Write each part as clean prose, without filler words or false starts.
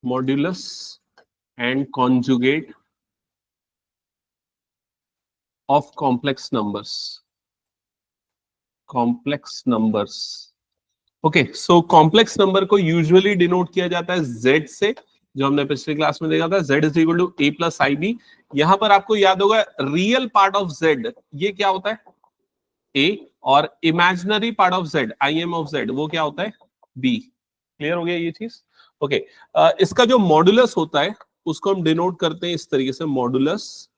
Modulus and conjugate of complex numbers. Complex numbers, okay. So complex number को usually denote किया जाता है z से, जो हमने पिछले क्लास में देखा था, z is equal to a plus i b. यहां पर आपको याद होगा रियल पार्ट ऑफ z ये क्या होता है a, और imaginary part of z I am of z वो क्या होता है b। क्लियर हो गया ये चीज, ओके। इसका जो मॉडुलस होता है उसको हम डिनोट करते हैं इस तरीके से, modulus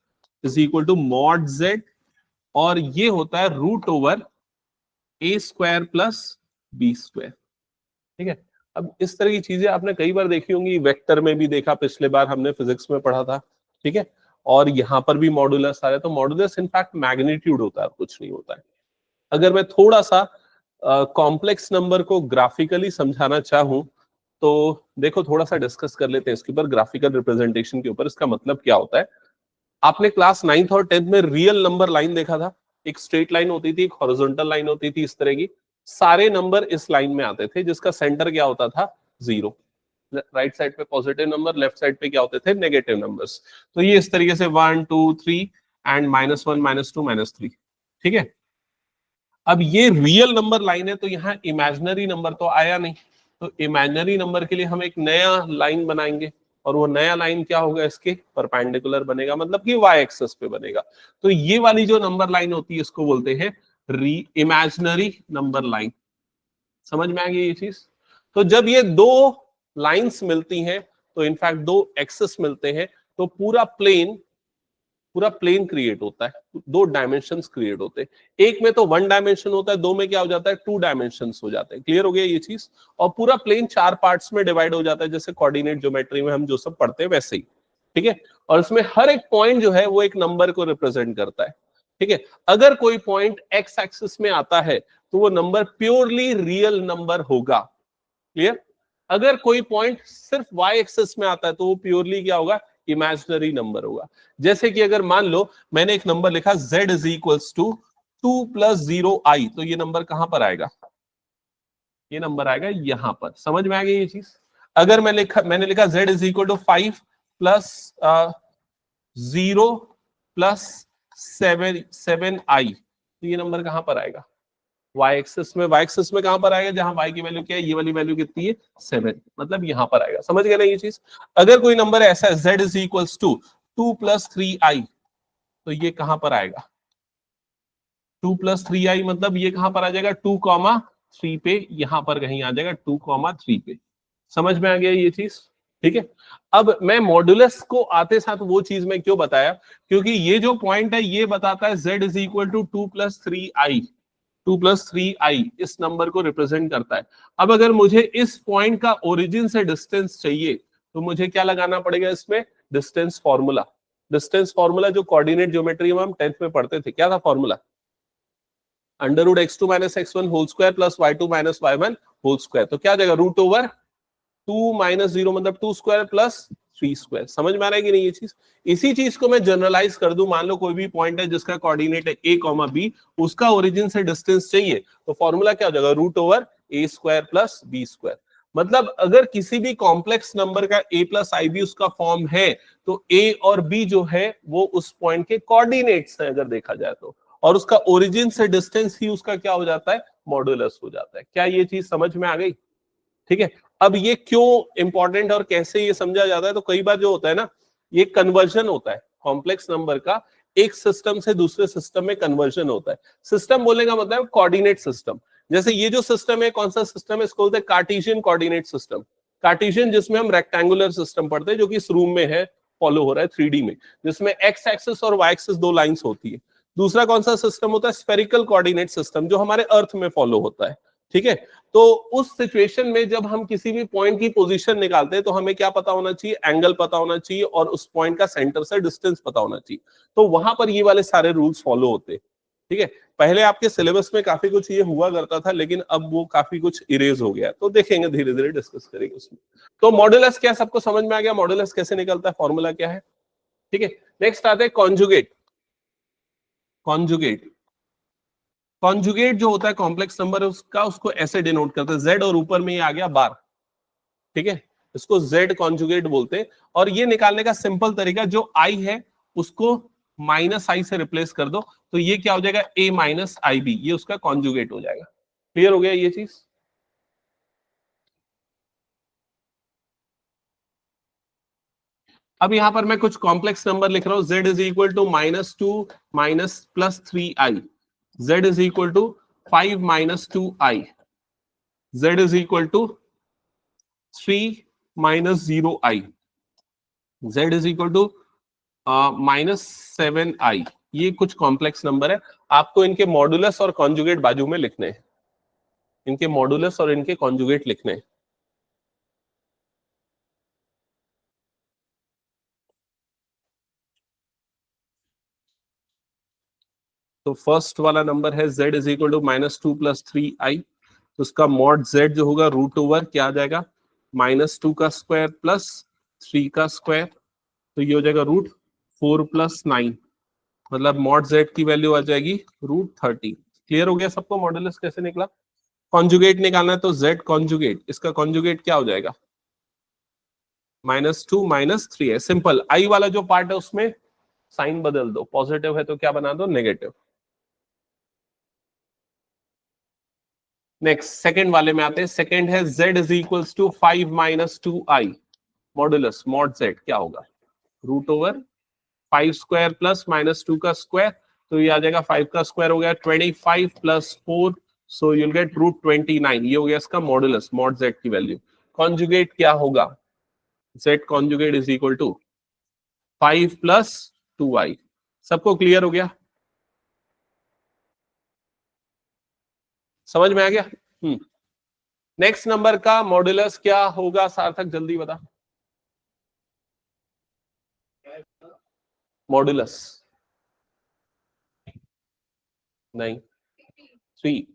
is equal to mod z, और ये होता है root over a square plus b square. ठीक है, अब इस तरह की चीजें आपने कई बार देखी होंगी, वेक्टर में भी देखा, पिछले बार हमने फिजिक्स में पढ़ा था। ठीक है, और यहां पर भी मॉडुलस आ रहा है, तो मॉडुलस इनफैक्ट मैग्नीट्यूड होता है, कुछ नहीं होता है। अगर मैं थोड़ा सा कॉम्प्लेक्स नंबर को ग्राफिकली समझाना चाहूं तो देखो, थोड़ा सा डिस्कस कर लेते हैं इसके ऊपर, ग्राफिकल रिप्रेजेंटेशन के ऊपर। इसका मतलब क्या होता है, आपने क्लास 9th और 10th में रियल नंबर लाइन देखा था। एक स्ट्रेट लाइन होती थी, एक हॉरिजॉन्टल लाइन होती थी इस तरह की, सारे नंबर इस लाइन में आते थे, जिसका सेंटर क्या होता था, 0। राइट साइड पे पॉजिटिव नंबर, लेफ्ट साइड पे क्या होते थे, नेगेटिव नंबर्स। तो ये इस तरीके से 1 2 3 एंड -1 -2 -3। ठीक है, अब ये रियल नंबर लाइन है, तो यहाँ इमेजिनरी नंबर तो आया नहीं, तो इमेजिनरी नंबर के लिए हम एक नया लाइन बनाएंगे, और वो नया लाइन क्या होगा, इसके परपेंडिकुलर बनेगा, मतलब कि वाई एक्सिस पे बनेगा। तो ये वाली जो नंबर लाइन होती है इसको बोलते हैं इमेजिनरी नंबर लाइन। समझ में आ गई ये चीज। तो जब ये दो लाइंस मिलती हैं, तो इनफैक्ट दो एक्सिस मिलते हैं, तो पूरा प्लेन क्रिएट होता है, दो डायमेंशंस क्रिएट होते हैं। एक में तो 1 डायमेंशन होता है, दो में क्या हो जाता है, 2 डायमेंशंस हो जाते हैं। क्लियर हो गया ये चीज। और पूरा प्लेन 4 पार्ट्स में डिवाइड हो जाता है, जैसे कोऑर्डिनेट ज्योमेट्री में हम जो सब पढ़ते हैं वैसे ही। ठीक है, और इसमें हर एक पॉइंट जो है वो एक नंबर को रिप्रेजेंट करता है। ठीक है, अगर कोई पॉइंट एक्स एक्सिस में आता है तो वो नंबर प्योरली रियल नंबर होगा। क्लियर, अगर कोई पॉइंट सिर्फ वाई एक्सिस में आता है तो वो प्योरली क्या होगा, इमेजिनरी नंबर होगा। जैसे कि अगर मान लो मैंने एक नंबर लिखा z is equals to 2 + 0 i, तो ये नंबर कहां पर आएगा, ये नंबर आएगा यहां पर। समझ में आ गई ये चीज। अगर मैंने लिखा z is equal to 5 + 0 + 7i, तो ये नंबर कहां पर आएगा, वाई एक्सिस में। वाई एक्सिस में कहां पर आएगा, जहां वाई की वैल्यू क्या है, ये वाली वैल्यू कितनी है, 7, मतलब यहां पर आएगा। समझ गए ना ये चीज। अगर कोई नंबर ऐसा है z is equals to 2 + 3i, तो ये कहां पर आएगा, 2 + 3i, मतलब ये कहां पर आ जाएगा, 2,3 पे, यहां पर कहीं आ जाएगा 2,3 पे। समझ में आ गया ये चीज। ठीक है, अब मैं मॉडुलस को आते साथ वो चीज में क्यों बताया, क्योंकि ये जो पॉइंट है ये बताता है z is equal to 2 + 3i, 2 + 3i इस नंबर को रिप्रेजेंट करता है। अब अगर मुझे इस पॉइंट का ओरिजिन से डिस्टेंस चाहिए, तो मुझे क्या लगाना पड़ेगा इसमें, डिस्टेंस फॉर्मूला। डिस्टेंस फॉर्मूला जो कोऑर्डिनेट ज्योमेट्री में हम 10th में पढ़ते थे, क्या था formula, √x2 - x1 whole square plus y2 - y1 whole square. तो क्या आ जाएगा, √2 - 0 मतलब 2 स्क्वायर प्लस 3 स्क्वायर। समझ में आ रहा है कि नहीं ये चीज। इसी चीज को मैं जनरलाइज कर दूं, मान लो कोई भी पॉइंट है जिसका कोऑर्डिनेट है a, b, उसका ओरिजिन से डिस्टेंस चाहिए, तो फॉर्मूला क्या हो जाएगा, √a² प्लस b²। मतलब अगर किसी भी कॉम्प्लेक्स नंबर का a + ib उसका फॉर्म है, तो a और b जो है वो उस पॉइंट के कोऑर्डिनेट्स हैं अगर देखा जाए तो, और उसका ओरिजिन से डिस्टेंस ही उसका क्या हो जाता है, मॉडुलस हो जाता है। क्या ये चीज समझ में आ गई। ठीक है, अब ये क्यों इंपॉर्टेंट और कैसे ये समझा जाता है, तो कई बार जो होता है ना, ये कन्वर्जन होता है कॉम्प्लेक्स नंबर का, एक सिस्टम से दूसरे सिस्टम में कन्वर्जन होता है। सिस्टम बोलने का मतलब कोऑर्डिनेट सिस्टम। जैसे ये जो सिस्टम है, कौन सा सिस्टम है, इसको बोलते हैं कार्टेशियन कोऑर्डिनेट सिस्टम। कार्टेशियन जिसमें हम रेक्टेंगुलर सिस्टम पढ़ते हैं, जो कि इस रूम में है, फॉलो हो रहा है 3D में, जिसमें एक्स एक्सिस और वाई एक्सिस दो लाइंस होती है। दूसरा कौन सा सिस्टम होता है, स्फेरिकल कोऑर्डिनेट सिस्टम, जो हमारे अर्थ में फॉलो होता है। ठीक है, तो उस सिचुएशन में जब हम किसी भी पॉइंट की पोजीशन निकालते हैं, तो हमें क्या पता होना चाहिए, एंगल पता होना चाहिए, और उस पॉइंट का सेंटर से डिस्टेंस पता होना चाहिए। तो वहां पर ये वाले सारे रूल्स फॉलो होते हैं। ठीक है, पहले आपके सिलेबस में काफी कुछ ये हुआ करता था, लेकिन अब वो काफी कुछ इरेज हो गया, तो देखेंगे, धीरे धीरे डिस्कस करेंगे उसमें। तो मॉडुलस क्या, सबको समझ में आ गया, मॉडुलस कैसे निकलता है, फॉर्मूला क्या है। ठीक है, नेक्स्ट आते हैं कॉन्जुगेट। कॉन्जुगेट कॉन्जुगेट जो होता है कॉम्प्लेक्स नंबर उसका, उसको ऐसे डिनोट करते हैं, z और ऊपर में ये आ गया बार। ठीक है, इसको z कॉन्जुगेट बोलते हैं। और ये निकालने का सिंपल तरीका, जो i है उसको माइनस आई से रिप्लेस कर दो, तो ये क्या हो जाएगा, a माइनस आई बी, ये उसका कॉन्जुगेट हो जाएगा। क्लियर हो गया ये चीज? अब यहां पर मैं कुछ कॉम्प्लेक्स नंबर लिख रहा हूं, z is equal to -2 minus plus 3i, z is equal to 5 minus 2i, z is equal to 3 minus 0i, z is equal to -7i। ये कुछ कॉम्प्लेक्स नंबर है, आपको इनके मॉडुलस और कॉन्जुगेट बाजू में लिखने हैं, इनके मॉडुलस और इनके कॉन्जुगेट लिखने हैं। तो फर्स्ट वाला नंबर है z is equal to -2 plus 3i, तो उसका मॉड z जो होगा रूट ओवर क्या आ जाएगा, -2 का स्क्वायर प्लस 3 का स्क्वायर, तो ये हो जाएगा √4 प्लस 9, मतलब मॉड z की वैल्यू आ जाएगी √30। क्लियर हो गया सबको मॉडुलस कैसे निकला? कॉन्जुगेट निकालना है तो z कॉन्जुगेट, इसका कॉन्जुगेट क्या हो जाएगा, -2 -3 है, सिंपल। i वाला जो पार्ट है उसमें साइन बदल दो, पॉजिटिव है तो क्या बना दो, नेगेटिव। नेक्स्ट सेकंड वाले में आते हैं, सेकंड है z is equals to 5 minus 2i, modulus mod z क्या होगा, √5 स्क्वायर प्लस -2 का स्क्वायर, तो ये आ जाएगा 5 का स्क्वायर हो गया 25 प्लस 4, सो यूल गेट √29, ये हो गया इसका मॉडुलस मॉड z की वैल्यू। कॉन्जुगेट क्या होगा, z conjugate is equal to 5 plus 2i। सबको क्लियर हो गया, समझ में आ गया? नेक्स्ट नंबर का मॉडुलस क्या होगा, सार्थक जल्दी बता। मॉडुलस नहीं, 3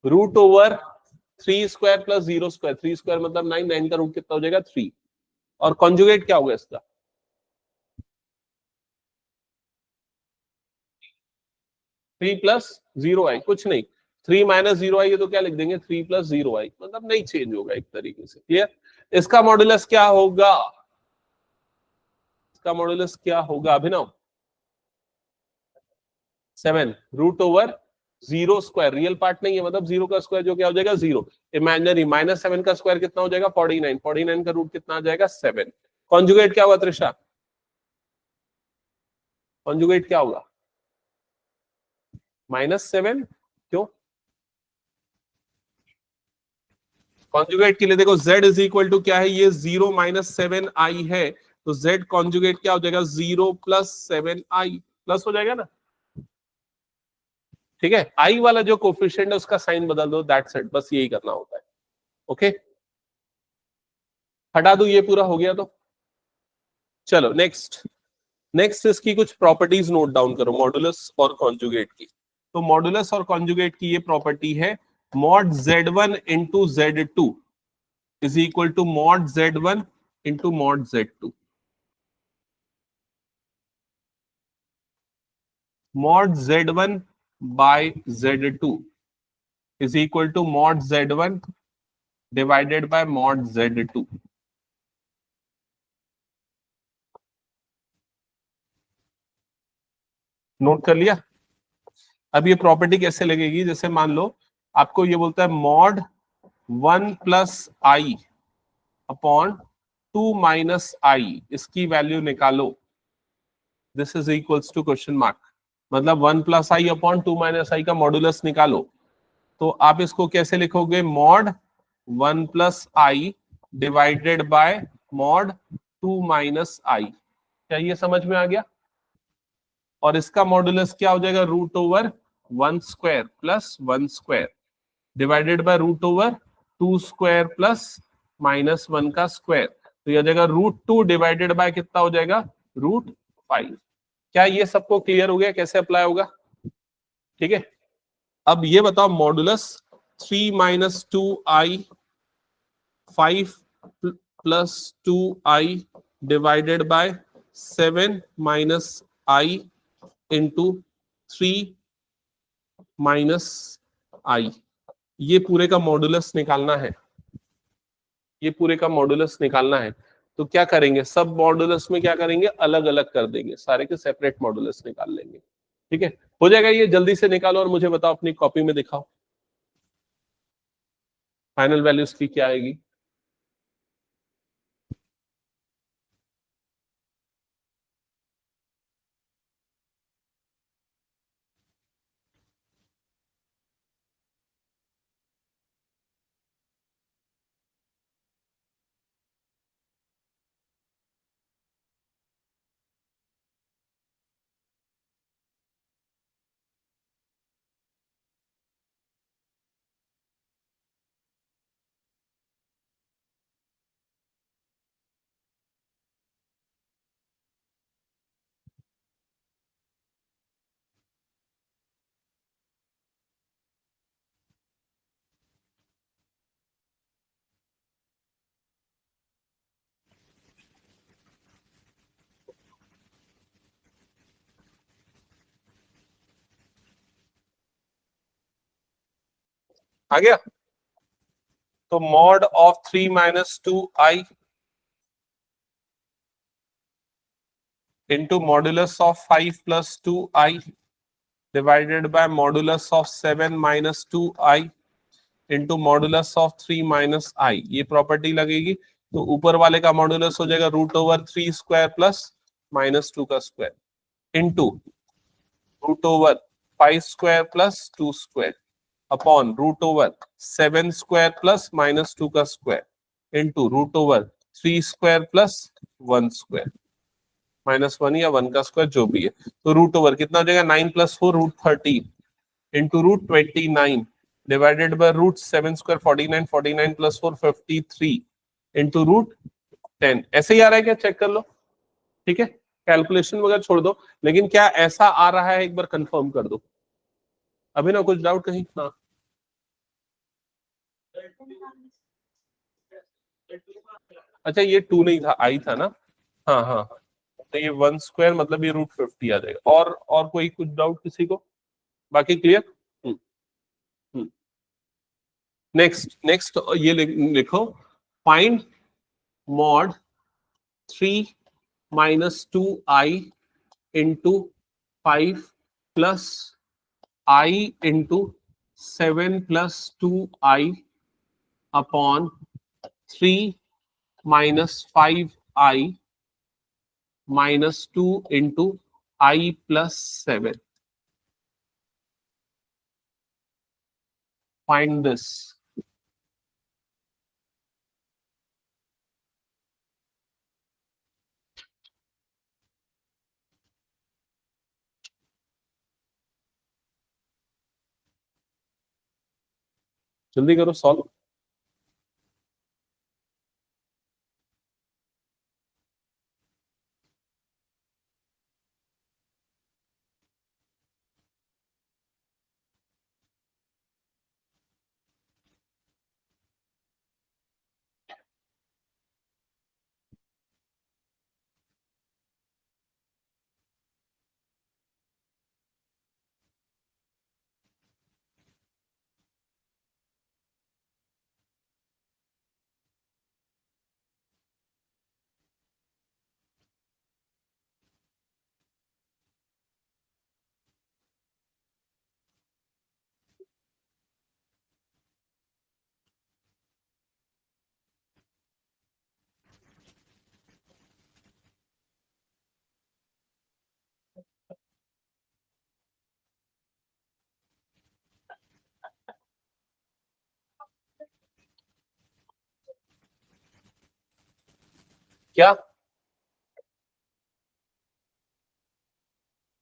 √3 स्क्वायर प्लस 0 स्क्वायर, 3 स्क्वायर मतलब 9, 9 का रूट कितना हो जाएगा 3, और कॉन्जुगेट क्या होगा इसका, 3 प्लस 0i, कुछ नहीं, 3 माइनस 0i, ये तो क्या लिख देंगे 3 प्लस 0i, मतलब नहीं चेंज होगा एक तरीके से। क्लियर? इसका मॉडुलस क्या होगा, इसका मॉडुलस क्या होगा अभिनव, 7 √0 स्क्वायर, रियल पार्ट नहीं है मतलब 0 का स्क्वायर जो क्या हो जाएगा 0, इमेजिनरी -7 का स्क्वायर कितना हो जाएगा 49, 49 का रूट कितना आ जाएगा 7। कॉन्जुगेट क्या होगा त्रिशा, कॉन्जुगेट क्या होगा, -7, क्यों? कॉन्जुगेट के लिए देखो z इज इक्वल टू क्या है, ये 0 माइनस 7i है, तो z कॉन्जुगेट क्या हो जाएगा 0 प्लस 7i, प्लस हो जाएगा ना, ठीक है। i वाला जो कोफिशिएंट है उसका साइन बदल दो, दैट्स इट, बस यही करना होता है। ओके, हटा दो, ये पूरा हो गया तो चलो नेक्स्ट। नेक्स्ट इसकी कुछ प्रॉपर्टीज नोट डाउन करो, मॉडुलस और कॉन्जुगेट की। तो मॉडुलस और कॉन्जुगेट की ये प्रॉपर्टी है, mod z1 into z2 is equal to mod z1 into mod z2। Mod z1 by z2 is equal to mod z1 divided by mod z2। Note कर लिया? अब ये प्रॉपर्टी कैसे लगेगी, जैसे मान लो आपको ये बोलता है mod 1 plus i upon 2 minus i, इसकी वैल्यू निकालो, this is equals to question mark, मतलब 1 plus i upon 2 minus i का मॉडुलस निकालो, तो आप इसको कैसे लिखोगे, mod 1 plus i divided by mod 2 minus i. क्या ये समझ में आ गया? और इसका मॉडुलस क्या हो जाएगा, √1 square plus 1 square divided bye √2 square plus -1 का स्क्वायर, तो यह जाएगा √2 डिवाइडेड बाय कितना हो जाएगा, √5। क्या ये सबको क्लियर हो गया कैसे अप्लाई होगा? ठीक है, अब ये बताओ modulus 3 minus 2i 5 plus 2i divided by 7 minus i into 3 minus i, ये पूरे का मॉडुलस निकालना है। ये पूरे का मॉडुलस निकालना है, तो क्या करेंगे, सब मॉडुलस में क्या करेंगे, अलग अलग कर देंगे, सारे के सेपरेट मॉडुलस निकाल लेंगे। ठीक है, हो जाएगा ये, जल्दी से निकालो और मुझे बताओ, अपनी कॉपी में दिखाओ फाइनल वैल्यूज की क्या आएगी। आ गया, तो mod of 3 minus 2i into modulus of 5 plus 2i divided by modulus of 7 minus 2i into modulus of 3 minus i, ये प्रॉपर्टी लगेगी, तो ऊपर वाले का मॉडुलस हो जाएगा root over 3 square plus minus 2 का square into root over 5 square plus 2 square upon root over 7 square plus minus 2 का square into root over 3 square plus 1 square, -1 या 1 का स्क्वायर जो भी है, तो रूट ओवर कितना हो जाएगा 9 plus 4 root 13 into root 29 divided by root 7 square 49, 49 plus 4 53 into root 10। ऐसे ही आ रहा है क्या, चेक कर लो। ठीक है, कैलकुलेशन वगैरह छोड़ दो, लेकिन क्या ऐसा आ रहा है एक बार कंफर्म कर दो। अभी ना कुछ डाउट कहीं? हाँ, अच्छा ये 2 नहीं था, आई था ना। हाँ हाँ हाँ, तो ये 1 स्क्वायर मतलब ये रूट 50 आ जाएगा। और कोई कुछ डाउट किसी को, बाकी क्लियर? नेक्स्ट नेक्स्ट ये लिखो, find mod 3 minus 2i into 5 plus i into 7 plus 2i upon 3 minus 5i minus 2 into i plus 7। Find this. जल्दी करो सॉल्व। क्या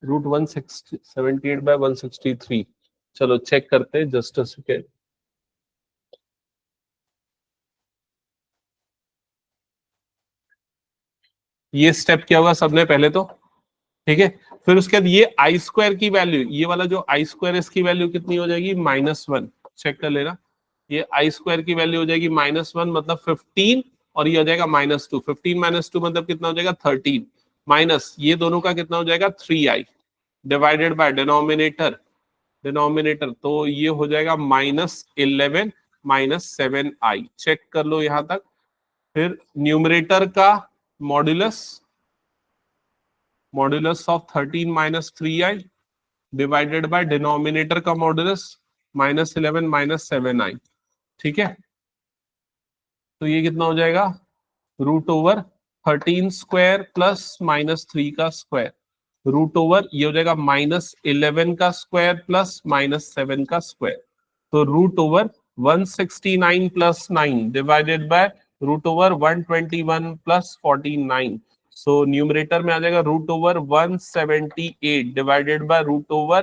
रूट 178/163? चलो चेक करते हैं, जस्ट अ सेकेंड। ये स्टेप क्या होगा सबने पहले तो, ठीक है, फिर उसके बाद ये आई स्क्वायर की वैल्यू, ये वाला जो आई स्क्वायर इसकी वैल्यू कितनी हो जाएगी, -1। चेक कर लेना, ये आई स्क्वायर की वैल्यू हो जाएगी -1 मतलब 15, और ये हो जाएगा -2। 15 -2 मतलब कितना हो जाएगा 13, माइनस ये दोनों का कितना हो जाएगा 3i divided by denominator, denominator तो ये हो जाएगा -11 -7i। चेक कर लो यहां तक, फिर न्यूमरेटर का modulus of 13 minus 3i divided by denominator का मॉड्यूलस -11 माइनस 7i। ठीक है, तो ये कितना हो जाएगा, √13 स्क्वायर प्लस -3 का स्क्वायर, रूट ओवर ये हो जाएगा -11 का स्क्वायर प्लस -7 का स्क्वायर, तो √169 plus 9 divided bye √121 plus 49। So numerator में आ जाएगा √178 डिवाइडेड बाय √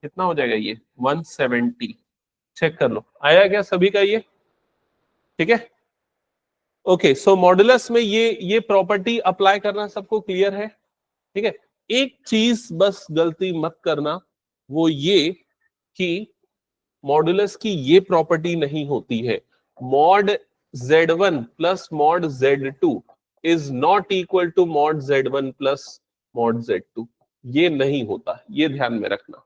कितना हो जाएगा ये 170। चेक कर लो आया क्या सभी का ये, ठीक है। ओके, सो मॉडुलस में ये प्रॉपर्टी अप्लाई करना सबको क्लियर है, ठीक है। एक चीज बस गलती मत करना, वो ये कि मॉडुलस की ये प्रॉपर्टी नहीं होती है, mod Z1 plus mod Z2 is not equal to mod Z1 plus mod Z2, ये नहीं होता, ये ध्यान में रखना।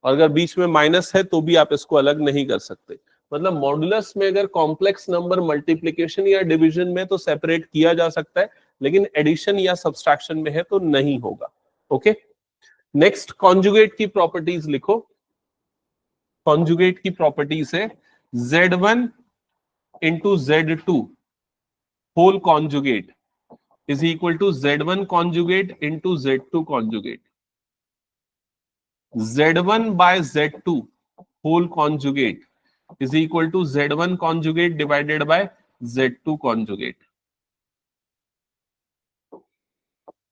और अगर बीच में माइनस है तो भी आप इसको अलग नहीं कर सकते। मतलब मॉडुलस में अगर कॉम्प्लेक्स नंबर मल्टीप्लिकेशन या डिवीजन में तो सेपरेट किया जा सकता है, लेकिन एडिशन या सब्सट्रैक्शन में है तो नहीं होगा। ओके, नेक्स्ट कॉन्जुगेट की प्रॉपर्टीज लिखो। कॉन्जुगेट की प्रॉपर्टीज है Z1 into Z2 whole conjugate is equal to Z1 conjugate into Z2 conjugate, Z1 by Z2 whole conjugate is equal to Z1 conjugate divided by Z2 conjugate.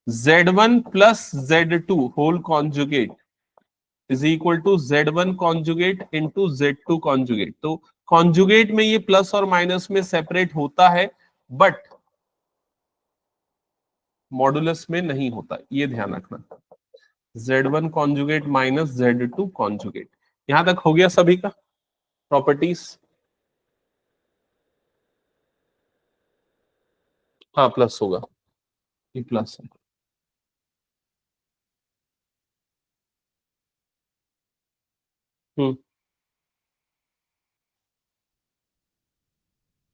Z1 plus Z2 whole conjugate is equal to Z1 conjugate into Z2 conjugate. तो conjugate में ये plus और minus में separate होता है, but modulus में नहीं होता, ये ध्यान रखना। Z1 conjugate minus Z2 conjugate, यहां तक हो गया सभी का प्रॉपर्टीज। हाँ प्लस होगा, ये प्लस है।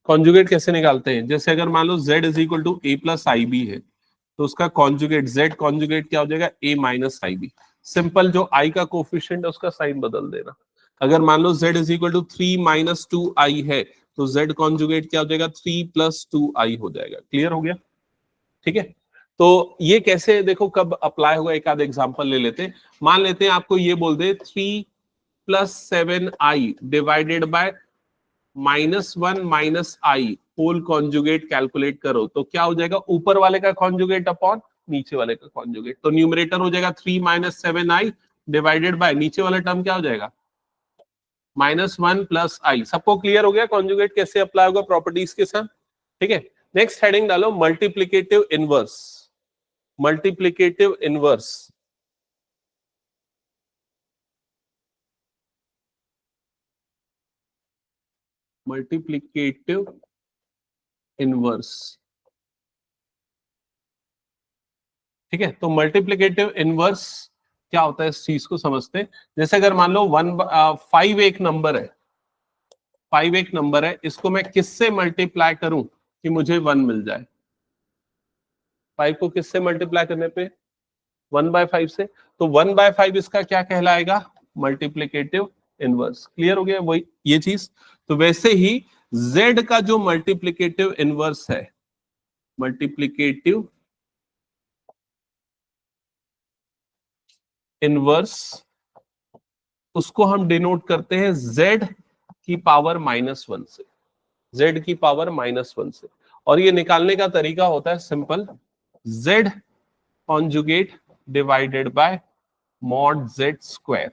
कॉन्जुगेट कैसे निकालते हैं, जैसे अगर मान लो z is equal to a plus i b है, तो उसका कॉन्जुगेट z कॉन्जुगेट क्या हो जाएगा, a minus i b. Simple, जो i का कोफिशिएंट है उसका साइन बदल देना। अगर मान लो z is equal to 3 minus 2i है, तो z कॉन्जुगेट क्या हो जाएगा, 3 प्लस 2i हो जाएगा। क्लियर हो गया, ठीक है। तो ये कैसे देखो कब अप्लाई होगा, एक आध एग्जांपल ले लेते हैं। मान लेते हैं आपको ये बोल दे 3 plus 7i divided by -1 minus i whole conjugate calculate करो, तो क्या हो जाएगा, ऊपर वाले का कॉन्जुगेट अपॉन नीचे वाले का कॉन्जुगेट। तो न्यूमरेटर हो जाएगा 3 माइनस 7i डिवाइडेड बाय नीचे वाला टर्म क्या हो जाएगा, -1 प्लस आई। सबको क्लियर हो गया कॉन्जुगेट कैसे अप्लाई होगा प्रॉपर्टीज के साथ, ठीक है। नेक्स्ट हेडिंग डालो multiplicative inverse. Multiplicative inverse, multiplicative inverse, ठीक है। तो मल्टीप्लिकेटिव इनवर्स क्या होता है, इस चीज को समझते हैं। जैसे अगर मान लो 5 एक नंबर है, 5 एक नंबर है, इसको मैं किससे मल्टीप्लाई करूं कि मुझे 1 मिल जाए। 5 को किससे मल्टीप्लाई करने पे, 1/5 से। तो 1/5 इसका क्या कहलाएगा, मल्टीप्लिकेटिव इनवर्स। क्लियर हो गया वही ये चीज। तो वैसे ही z का जो मल्टीप्लिकेटिव इनवर्स है, मल्टीप्लिकेटिव इनवर्स, उसको हम डिनोट करते हैं z की पावर -1 से, z की पावर -1 से। और ये निकालने का तरीका होता है simple, z conjugate divided by mod z square,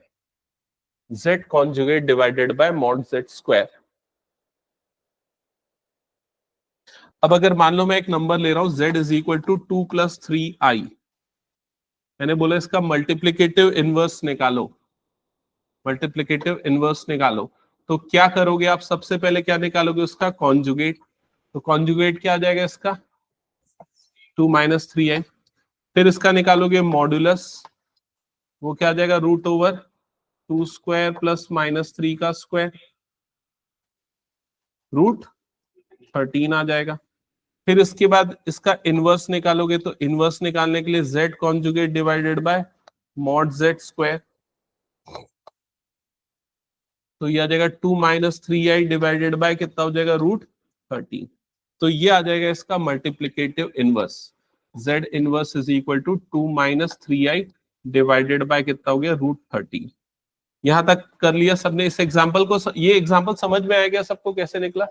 z conjugate divided by mod z square. अब अगर मान लो मैं एक नंबर ले रहा हूं z is equal to 2 plus 3i, मैंने बोला इसका मल्टीप्लिकेटिव इनवर्स निकालो, मल्टीप्लिकेटिव इनवर्स निकालो। तो क्या करोगे आप, सबसे पहले क्या निकालोगे, उसका कॉन्जुगेट। तो कॉन्जुगेट क्या आ जाएगा इसका, 2 माइनस 3i। फिर इसका निकालोगे मॉड्यूलस, वो क्या आ जाएगा, √2 स्क्वायर प्लस -3 का स्क्वायर, √13 आ जाएगा। फिर इसके बाद इसका इनवर्स निकालोगे तो इनवर्स निकालने के लिए z conjugate divided by mod z square, तो ये आ जाएगा 2 माइनस 3i डिवाइडेड बाय कितना हो जाएगा √13। तो ये आ जाएगा इसका multiplicative inverse, z inverse is equal to 2 minus 3i divided by कितना हो गया √13। यहां तक कर लिया सबने इस एग्जांपल को, ये एग्जांपल समझ में आ गया सबको कैसे निकला?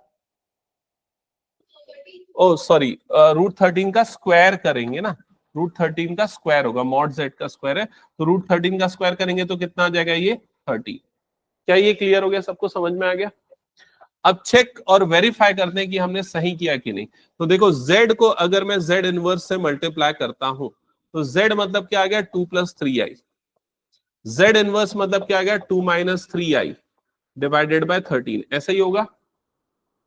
ओ सॉरी, √13 का स्क्वायर करेंगे ना, √13 का स्क्वायर होगा, मॉड z का स्क्वायर है, तो √13 का स्क्वायर करेंगे तो कितना आ जाएगा ये 30। क्या ये क्लियर हो गया, सबको समझ में आ गया? अब चेक और वेरीफाई करते हैं कि हमने सही किया कि नहीं। तो देखो z को अगर मैं z इनवर्स से मल्टीप्लाई करता हूं तो z मतलब क्या आ गया 2 प्लस 3i, z इनवर्स मतलब क्या आ गया 2 माइनस 3i डिवाइडेड बाय 13, ऐसा ही होगा।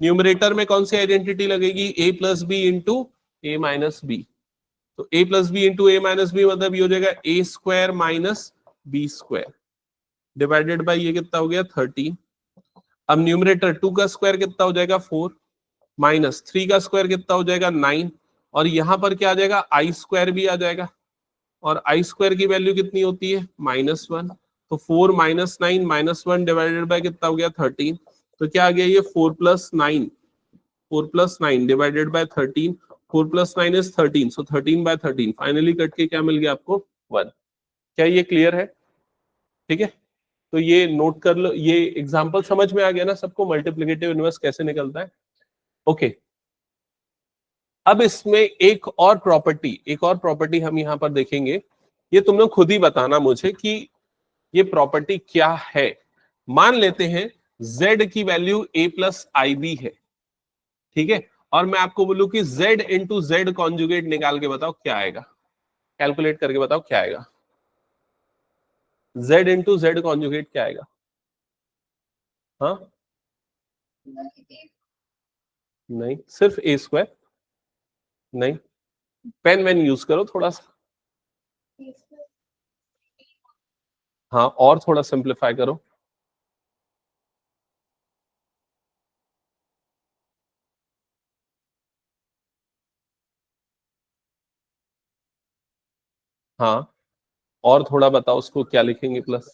न्यूमरेटर में कौन सी आइडेंटिटी लगेगी, a plus b into a minus b, तो a plus b into a minus b मतलब ये हो जाएगा a square minus b square divided by ये कितना हो गया 13। अब न्यूमरेटर 2 का स्क्वायर कितना हो जाएगा 4, माइनस 3 का स्क्वायर कितना हो जाएगा 9, और यहां पर क्या आ जाएगा आई स्क्वायर भी आ जाएगा, और आई स्क्वायर की वैल्यू कितनी होती है -1, तो 4 माइनस 9 माइनस 1 डिवाइडेड बाय कितना हो गया 13, तो क्या आ गया ये 4 plus 9, 4 plus 9 divided by 13, 4 plus 9 is 13, so 13 by 13, finally cut के क्या मिल गया आपको 1। क्या ये क्लियर है? ठीक है, तो ये नोट कर लो, ये एग्जांपल समझ में आ गया ना सबको, मल्टीप्लिकेटिव इनवर्स कैसे निकलता है। ओके, अब इसमें एक और प्रॉपर्टी हम यहां पर देखेंगे, ये तुम लोग खुद ही बताना मुझे कि ये प्रॉपर्टी क्या है। मान लेते हैं z की value a plus i b है, ठीक है, और मैं आपको बोलूं कि z इंटू जेड कॉन्जुगेट निकाल के बताओ क्या आएगा, कैलकुलेट करके बताओ क्या आएगा, z इंटू जेड कॉन्जुगेट क्या आएगा? हाँ, नहीं, सिर्फ a स्क्वायर, नहीं, पेन वेन यूज करो थोड़ा सा, हाँ, और थोड़ा सिंप्लीफाई करो, हाँ, और थोड़ा बताओ उसको क्या लिखेंगे plus,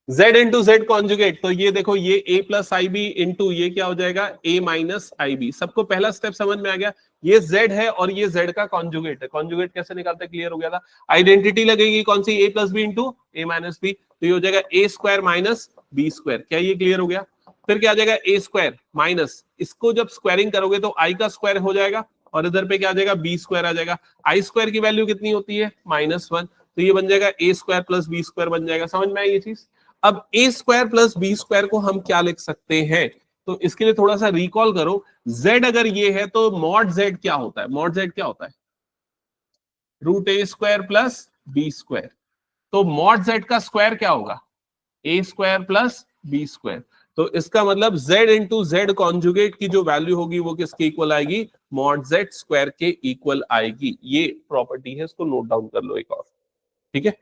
z into z conjugate, तो ये देखो ये a plus i b into ये क्या हो जाएगा a माइनस आई बी। सबको पहला स्टेप समझ में आ गया, ये z है और ये z का कॉन्जुगेट है। कॉन्जुगेट कैसे निकालते हैं, क्लियर हो गया था। आइडेंटिटी लगेगी कौन सी, a plus b into a minus b, तो ये हो जाएगा a square minus b square. क्या ये क्लियर हो गया? फिर क्या आ जाएगा a स्क्वायर माइनस, इसको जब स्क्वायरिंग करोगे तो i का स्क्वायर हो जाएगा, और इधर पे क्या आ जाएगा बी स्क्वायर आ जाएगा। आई स्क्वायर की वैल्यू कितनी होती है -1, तो ये बन जाएगा a square plus b square बन जाएगा। समझ में आई ये चीज? अब a square plus b square को हम क्या लिख सकते हैं, तो इसके लिए थोड़ा सा रिकॉल करो। z अगर ये है तो मॉड z क्या होता है, मॉड z क्या होता है √a² प्लस बी स्क्वायर, तो मॉड z का स्क्वायर क्या होगा a² प्लस बी स्क्वायर। तो इसका मतलब z इंटू जेड कॉन्जुगेट की जो वैल्यू होगी वो किसके इक्वल आएगी, मॉड z स्क्वायर के इक्वल आएगी। ये प्रॉपर्टी है, इसको नोट डाउन कर लो एक और, ठीक है।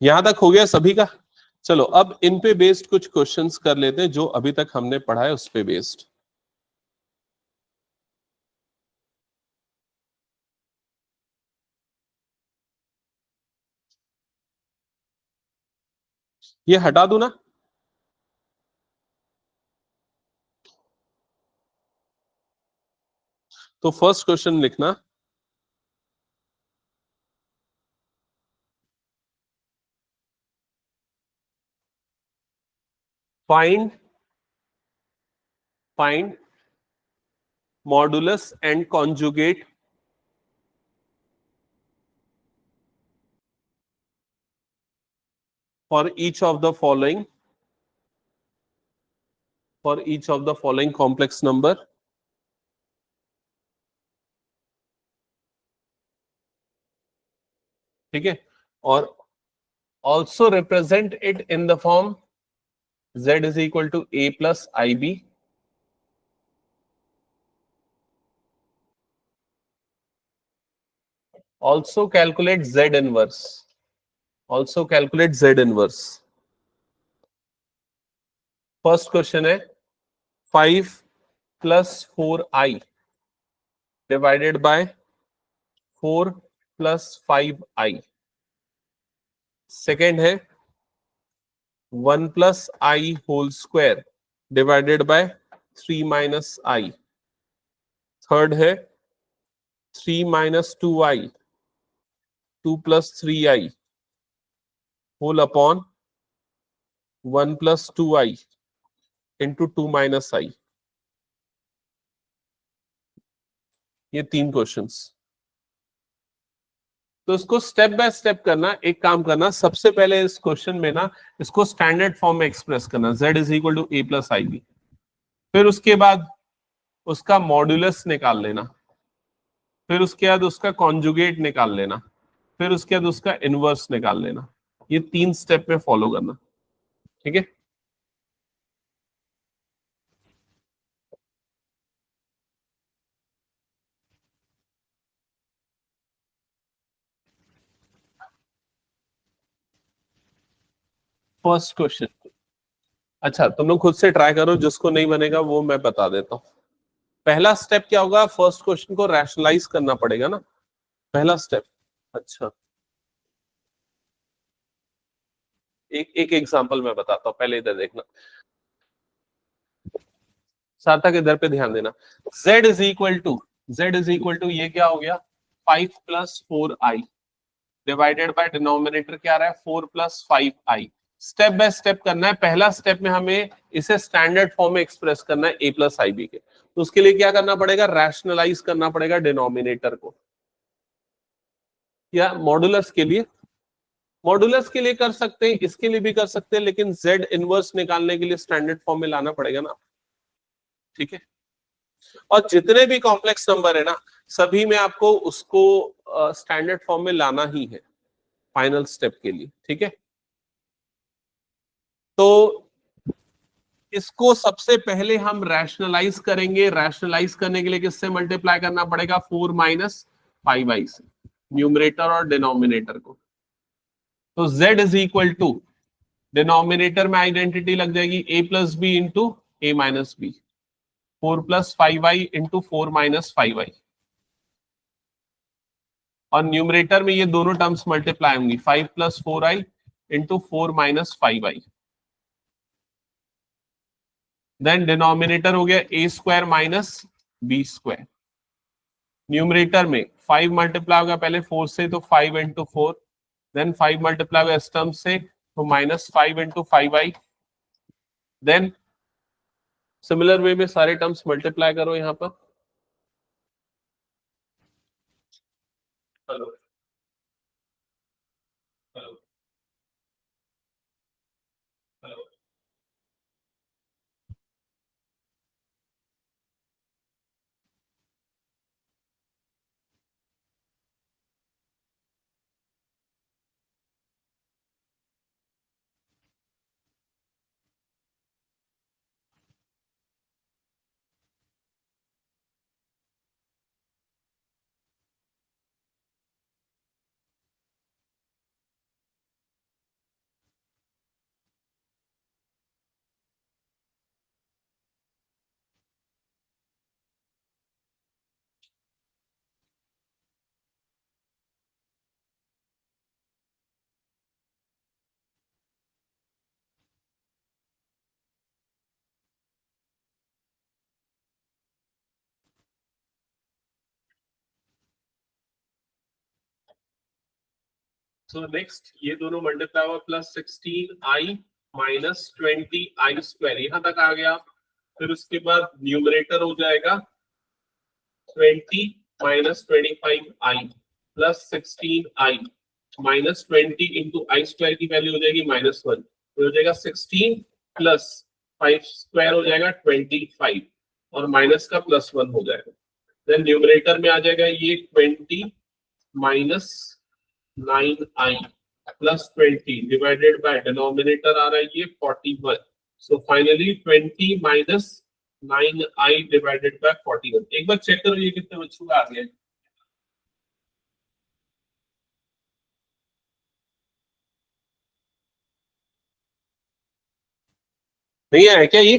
यहां तक हो गया सभी का? चलो अब इन पे बेस्ड कुछ क्वेश्चंस कर लेते हैं जो अभी तक हमने पढ़ा है उस पे बेस्ड। ये हटा दूं ना? तो फर्स्ट क्वेश्चन लिखना, find find modulus and conjugate for each of the following, for each of the following complex number, ठीक है, और also represent it in the form z is equal to a plus i b, also calculate z inverse, also calculate z inverse. First question है 5 plus 4i divided by 4 plus 5i। Second है 1 plus i whole square divided by 3 minus i. Third है 3 minus 2i 2 plus 3i whole upon 1 plus 2i into 2 minus i. ये तीन questions. तो इसको step by step करना। एक काम करना, सबसे पहले इस क्वेश्चन में ना इसको स्टैंडर्ड फॉर्म में एक्सप्रेस करना, z is equal to a plus i b. फिर उसके बाद उसका मॉड्यूलस निकाल लेना, फिर उसके बाद उसका कॉन्जुगेट निकाल लेना, फिर उसके बाद उसका इनवर्स निकाल लेना। ये तीन स्टेप में फॉलो करना, ठीक है। फर्स्ट क्वेश्चन, अच्छा तुम लोग खुद से ट्राई करो, जिसको नहीं बनेगा वो मैं बता देता हूं। पहला स्टेप क्या होगा, फर्स्ट क्वेश्चन को रैशनलाइज करना पड़ेगा ना, पहला स्टेप। अच्छा, एक एक एग्जांपल मैं बताता हूं, पहले इधर देखना, सार्थक इधर पे ध्यान देना। z इज इक्वल टू ये क्या हो गया 5 plus 4i divided by denominator क्या आ रहा है 4 plus 5i। Step by step करना है। पहला स्टेप में हमें इसे स्टैंडर्ड फॉर्म में एक्सप्रेस करना है a प्लस आई बी के। तो उसके लिए क्या करना पड़ेगा, रैशनलाइज करना पड़ेगा डिनोमिनेटर को। या मॉडुलस के लिए, मॉडुलस के लिए कर सकते हैं, इसके लिए भी कर सकते हैं, लेकिन z इनवर्स निकालने के लिए स्टैंडर्ड फॉर्म में लाना पड़ेगा ना, ठीक है। और जितने भी कॉम्प्लेक्स नंबर है ना, सभी में आपको उसको स्टैंडर्ड फॉर्म में लाना ही है फाइनल स्टेप के लिए, ठीक है। तो इसको सबसे पहले हम रैशनलाइज करेंगे। रैशनलाइज करने के लिए किससे मल्टीप्लाई करना पड़ेगा, 4 माइनस 5i से, न्यूमरेटर और डिनोमिनेटर को। तो z is equal to, denominator में आइडेंटिटी लग जाएगी a plus b into a minus b, 4 plus 5i into 4 minus 5i। और न्यूमरेटर में ये दोनों टर्म्स मल्टीप्लाई होंगी, 5 plus 4i into 4 minus 5i। Then denominator हो गया a square minus b square. Numerator में 5 मल्टीप्लाई होगा पहले 4 से, तो 5 इंटू 4, देन 5 मल्टीप्लाई होगा इस टर्म से, तो minus 5 into 5i। Then similar way में सारे टर्म्स मल्टीप्लाई करो यहां पर। Hello hello hello. So next ये दोनों मल्टीप्लाई हुआ, plus 16i minus 20i square, यहां तक आ गया। फिर उसके बाद न्यूमरेटर हो जाएगा 20 minus 25i plus 16i minus 20 into i square की वैल्यू हो जाएगी माइनस 1, तो हो जाएगा 16 प्लस 5 स्क्वायर हो जाएगा 25 और माइनस का प्लस 1 हो जाएगा। देन न्यूमरेटर में आ जाएगा ये 20 minus 9i plus 20 divided by denominator आ रहा है ये 41। So finally 20 minus 9i divided by 41। एक बार चेक करो ये कितने बच्चों का आ गया। नहीं है क्या ये?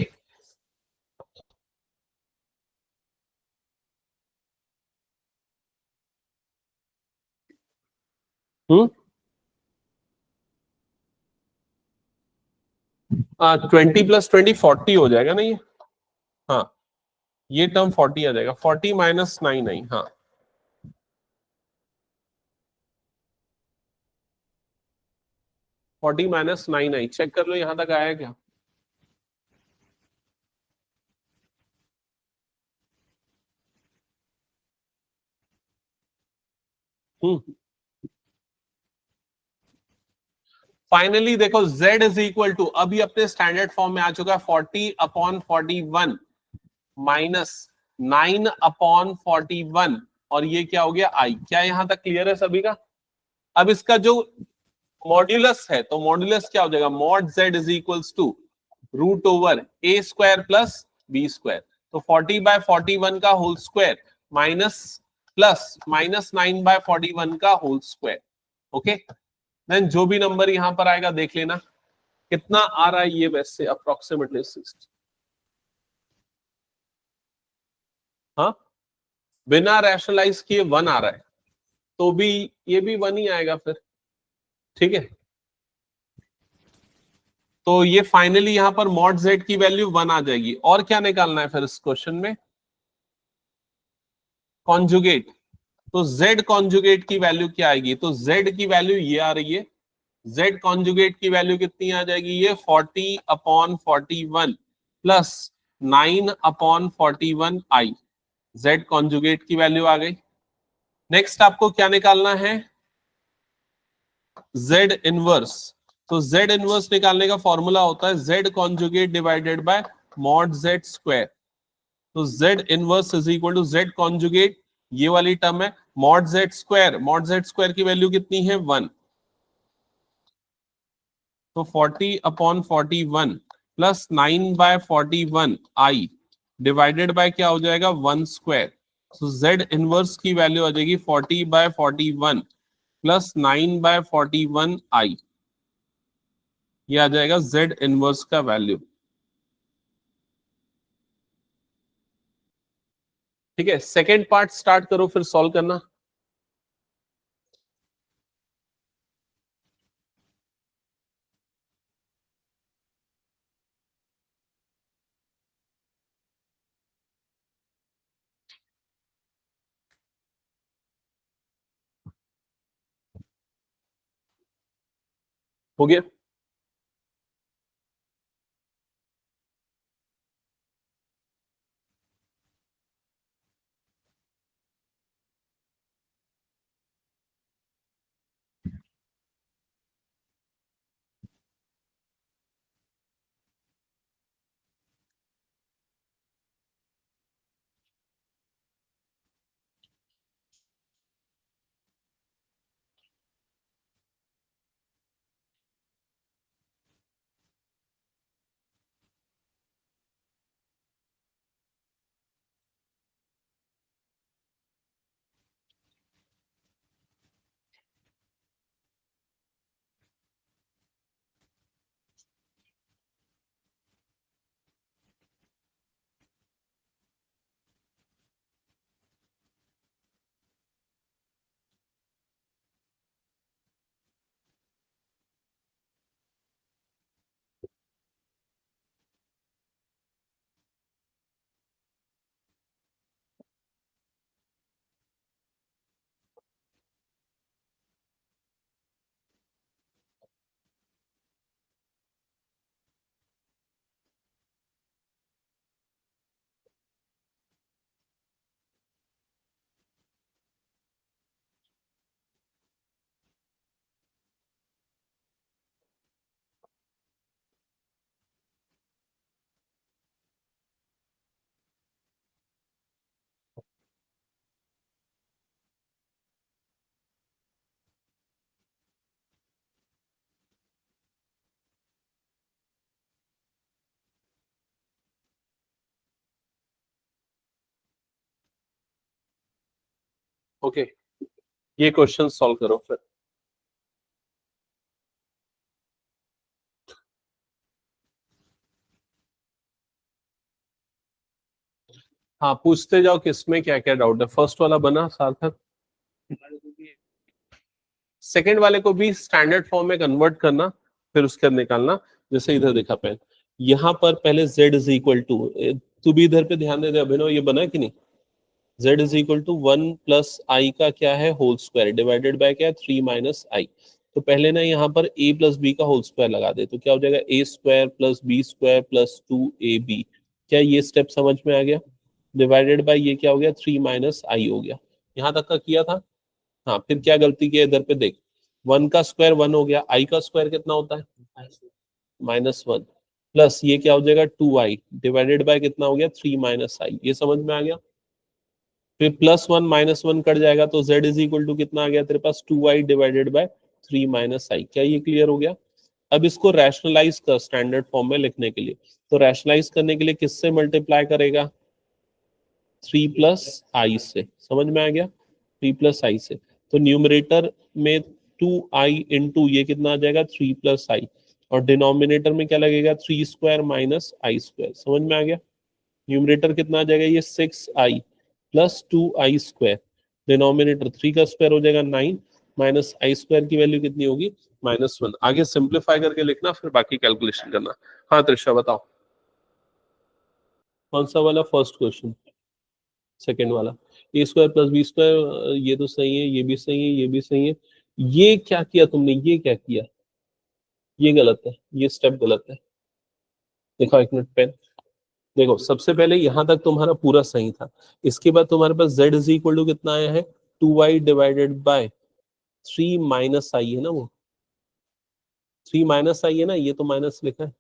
20 + 20 40 हो जाएगा ना ये? हाँ, ये टर्म 40 आ जाएगा, 40 - 9 आई। हाँ, 40 - 9 आई, चेक कर लो यहां तक आया क्या? हम्म। फाइनली देखो z इज इक्वल टू, अभी अपने स्टैंडर्ड फॉर्म में आ चुका है, 40/41 माइनस 9/41, और ये क्या हो गया i। क्या यहां तक क्लियर है सभी का? अब इसका जो मॉड्यूलस है, तो मॉड्यूलस क्या हो जाएगा, mod z is equals to √a² plus b²। तो 40/41 का होल स्क्वायर माइनस प्लस -9/41 का होल स्क्वायर। ओके, देन जो भी नंबर यहां पर आएगा देख लेना कितना आ रहा है ये, वैसे अप्रोक्सीमेटली 60। हाँ, बिना रैशनलाइज किए 1 आ रहा है, तो भी ये भी 1 ही आएगा फिर। ठीक है, तो ये फाइनली यहां पर मॉड z की वैल्यू 1 आ जाएगी। और क्या निकालना है फिर इस क्वेश्चन में? कॉन्जुगेट। तो z कॉन्जुगेट की वैल्यू क्या आएगी? तो z की वैल्यू ये आ रही है, z कॉन्जुगेट की वैल्यू कितनी आ जाएगी? ये 40/41 प्लस 9/41 आई। z कॉन्जुगेट की वैल्यू आ गई। नेक्स्ट आपको क्या निकालना है? z inverse. तो z इनवर्स निकालने का फॉर्मूला होता है z conjugate divided by mod z square. तो z inverse is equal to z conjugate, ये वाली टर्म है, mod z square. Mod z square की वैल्यू कितनी है? 1। तो 40/41 प्लस 9/41 आई डिवाइडेड बाय क्या हो जाएगा? 1 स्क्वायर। तो z इनवर्स की वैल्यू आ जाएगी 40/41 प्लस 9/41 आई। ये आ जाएगा z इनवर्स का वैल्यू। ठीक है, सेकेंड पार्ट स्टार्ट करो फिर सॉल्व करना। हो गया? ओके, ये क्वेश्चन सॉल्व करो फिर। हाँ पूछते जाओ किसमें क्या क्या डाउट है। फर्स्ट वाला बना सार्थक, सेकंड वाले को भी स्टैंडर्ड फॉर्म में कन्वर्ट करना, फिर उसके बाद निकालना। जैसे इधर देखा पेन, यहाँ पर पहले z इज इक्वल टू, तू भी इधर पे ध्यान दे दे अभिनव, ये बना है कि नहीं, z is equal to 1 + i का क्या है होल स्क्वायर डिवाइडेड बाय क्या, 3 - i। तो पहले ना यहाँ पर a + b का होल स्क्वायर लगा दे, तो क्या हो जाएगा a² + b² + 2ab। क्या ये स्टेप समझ में आ गया? डिवाइडेड बाय ये क्या हो गया, 3 - i हो गया। यहाँ तक का किया था। हाँ फिर क्या गलती की है इधर पे देख, 1 का स्क्वायर 1 हो गया, i का स्क्वायर कितना होता है -1, प्लस ये क्या हो जाएगा 2i डिवाइडेड बाय कितना हो गया 3 - i। ये समझ में आ गया? फिर +1 -1 कट जाएगा तो z इज इक्वल टू कितना आ गया तेरे पास 2i डिवाइडेड बाय 3 - i। क्या ये क्लियर हो गया? अब इसको रैशनलाइज कर स्टैंडर्ड फॉर्म में लिखने के लिए, तो रैशनलाइज करने के लिए किससे मल्टीप्लाई करेगा, 3 + i से। समझ में आ गया? 3 + i से। तो न्यूमरेटर में 2i इंटू ये कितना आ जाएगा 3 + i, और डिनोमिनेटर में क्या लगेगा 3² - i²। समझ में आ गया? न्यूमरेटर कितना आ जाएगा ये 6i + 2i², डिनोमिनेटर 3 का स्क्वायर हो जाएगा 9, -i² की वैल्यू कितनी होगी -1। आगे सिंप्लीफाई करके लिखना, फिर बाकी कैलकुलेशन करना। हाँ त्रिशा बताओ, कौन सा वाला फर्स्ट क्वेश्चन? सेकेंड वाला, a² + b², ये तो सही है, ये भी सही है, ये भी सही है। ये क्या किया तुमने, ये क्या किया, ये गलत है, ये स्टेप गलत है। देखो एक मिनट पेन, देखो सबसे पहले यहां तक तुम्हारा पूरा सही था। इसके बाद तुम्हारे पास z इज इक्वल टू कितना आया है 2i डिवाइडेड बाय 3 - i है ना, वो 3 - i है ना, ये तो माइनस लिखा है।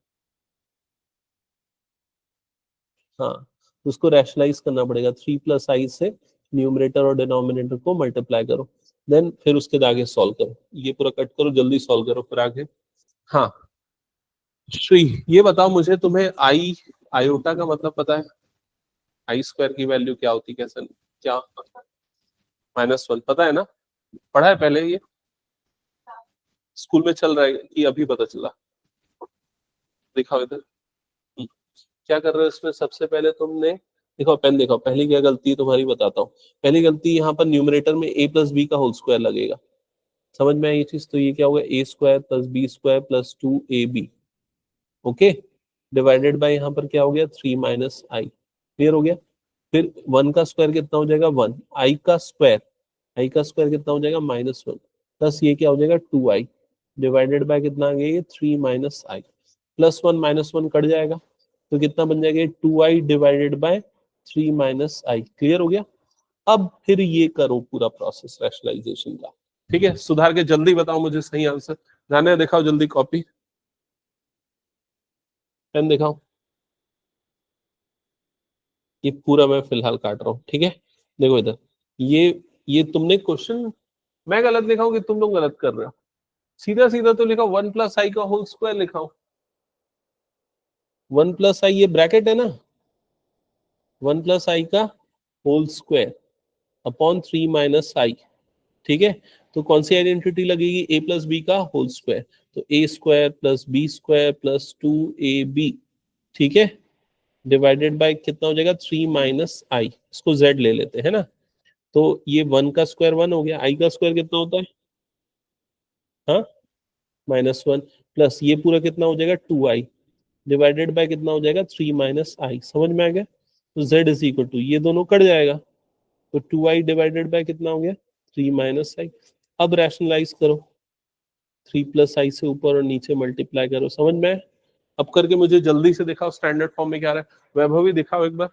हाँ तो उसको रैशनलाइज करना पड़ेगा, 3 + i से न्यूमरेटर और डिनोमिनेटर को मल्टीप्लाई करो, देन फिर उसके आगे सॉल्व करो। ये पूरा कट करो, जल्दी सॉल्व करो फिर आगे। हाँ श्री, ये बताओ मुझे, तुम्हें आई आयोटा का मतलब पता है? i² की वैल्यू क्या होती, कैसे क्या, -1 पता है ना, पढ़ा है पहले ये, स्कूल में चल रहा है कि अभी पता चला? दिखाओ इधर। क्या कर रहे हो इसमें, सबसे पहले तुमने देखो पेन, देखो पहली क्या गलती है तुम्हारी बताता हूँ। पहली गलती, यहाँ पर न्यूमरेटर में a + b का होल स्क्वायर लगेगा। समझ में आई ये चीज? तो ये क्या होगा a² + b² + 2ab। Okay, divided by यहाँ पर क्या हो गया 3 - i। क्लियर हो गया? फिर 1 का स्क्वायर कितना हो जाएगा 1, i का स्क्वायर कितना हो जाएगा -1, प्लस ये क्या हो जाएगा 2i डिवाइडेड बाय कितना आ गया ये 3 - i। +1 -1 कट जाएगा, तो कितना बन जाएगा 2i divided by 3 - i। Clear हो गया? अब फिर ये करो पूरा प्रोसेस रैशनलाइजेशन का। ठीक है, सुधार के जल्दी बताओ मुझे सही आंसर। जाने दिखाओ जल्दी, कॉपी पेन दिखाओ। ये पूरा मैं फिलहाल काट रहा हूँ, ठीक है? देखो इधर, ये तुमने क्वेश्चन मैं गलत लिखा हूँ कि तुम लोग गलत कर रहे हो? सीधा सीधा तो लिखा 1 + i का होल स्क्वायर लिखा हूँ। 1 + i ये ब्रैकेट है ना, 1 + i का होल स्क्वायर अपॉन 3 - i। ठीक है, तो कौन सी आइडेंटिटी लगेगी, a + b का होल स्क्वायर, तो a² + b² + 2ab। ठीक है, डिवाइडेड बाय कितना हो जाएगा 3 - i, इसको z ले लेते हैं ना, तो ये 1 का स्क्वायर 1 हो गया, i का स्क्वायर कितना होता है, हाँ -1, प्लस ये पूरा कितना हो जाएगा 2i डिवाइडेड बाय कितना हो जाएगा 3 - i। समझ में आ गया? तो z इज इक्वल टू ये दोनों कट जाएगा, तो 2i डिवाइडेड बाय कितना हो गया 3 - i। अब रैशनलाइज करो, 3 + i से ऊपर और नीचे मल्टीप्लाई करो। समझ में आया? अब करके मुझे जल्दी से दिखाओ स्टैंडर्ड फॉर्म में क्या आ रहा है। वैभवी दिखाओ एक बार।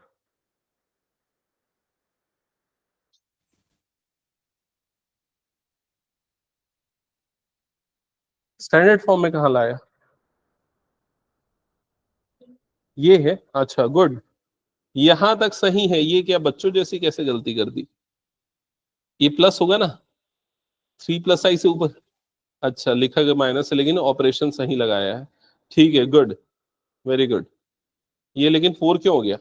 स्टैंडर्ड फॉर्म में कहाँ लाया, ये है, अच्छा गुड, यहां तक सही है। ये क्या बच्चों जैसी कैसे गलती कर दी, ये प्लस होगा ना, 3 + i से ऊपर, अच्छा लिखा गया माइनस है, लेकिन ऑपरेशन सही लगाया है। ठीक है, गुड, वेरी गुड। ये लेकिन 4 क्यों हो गया,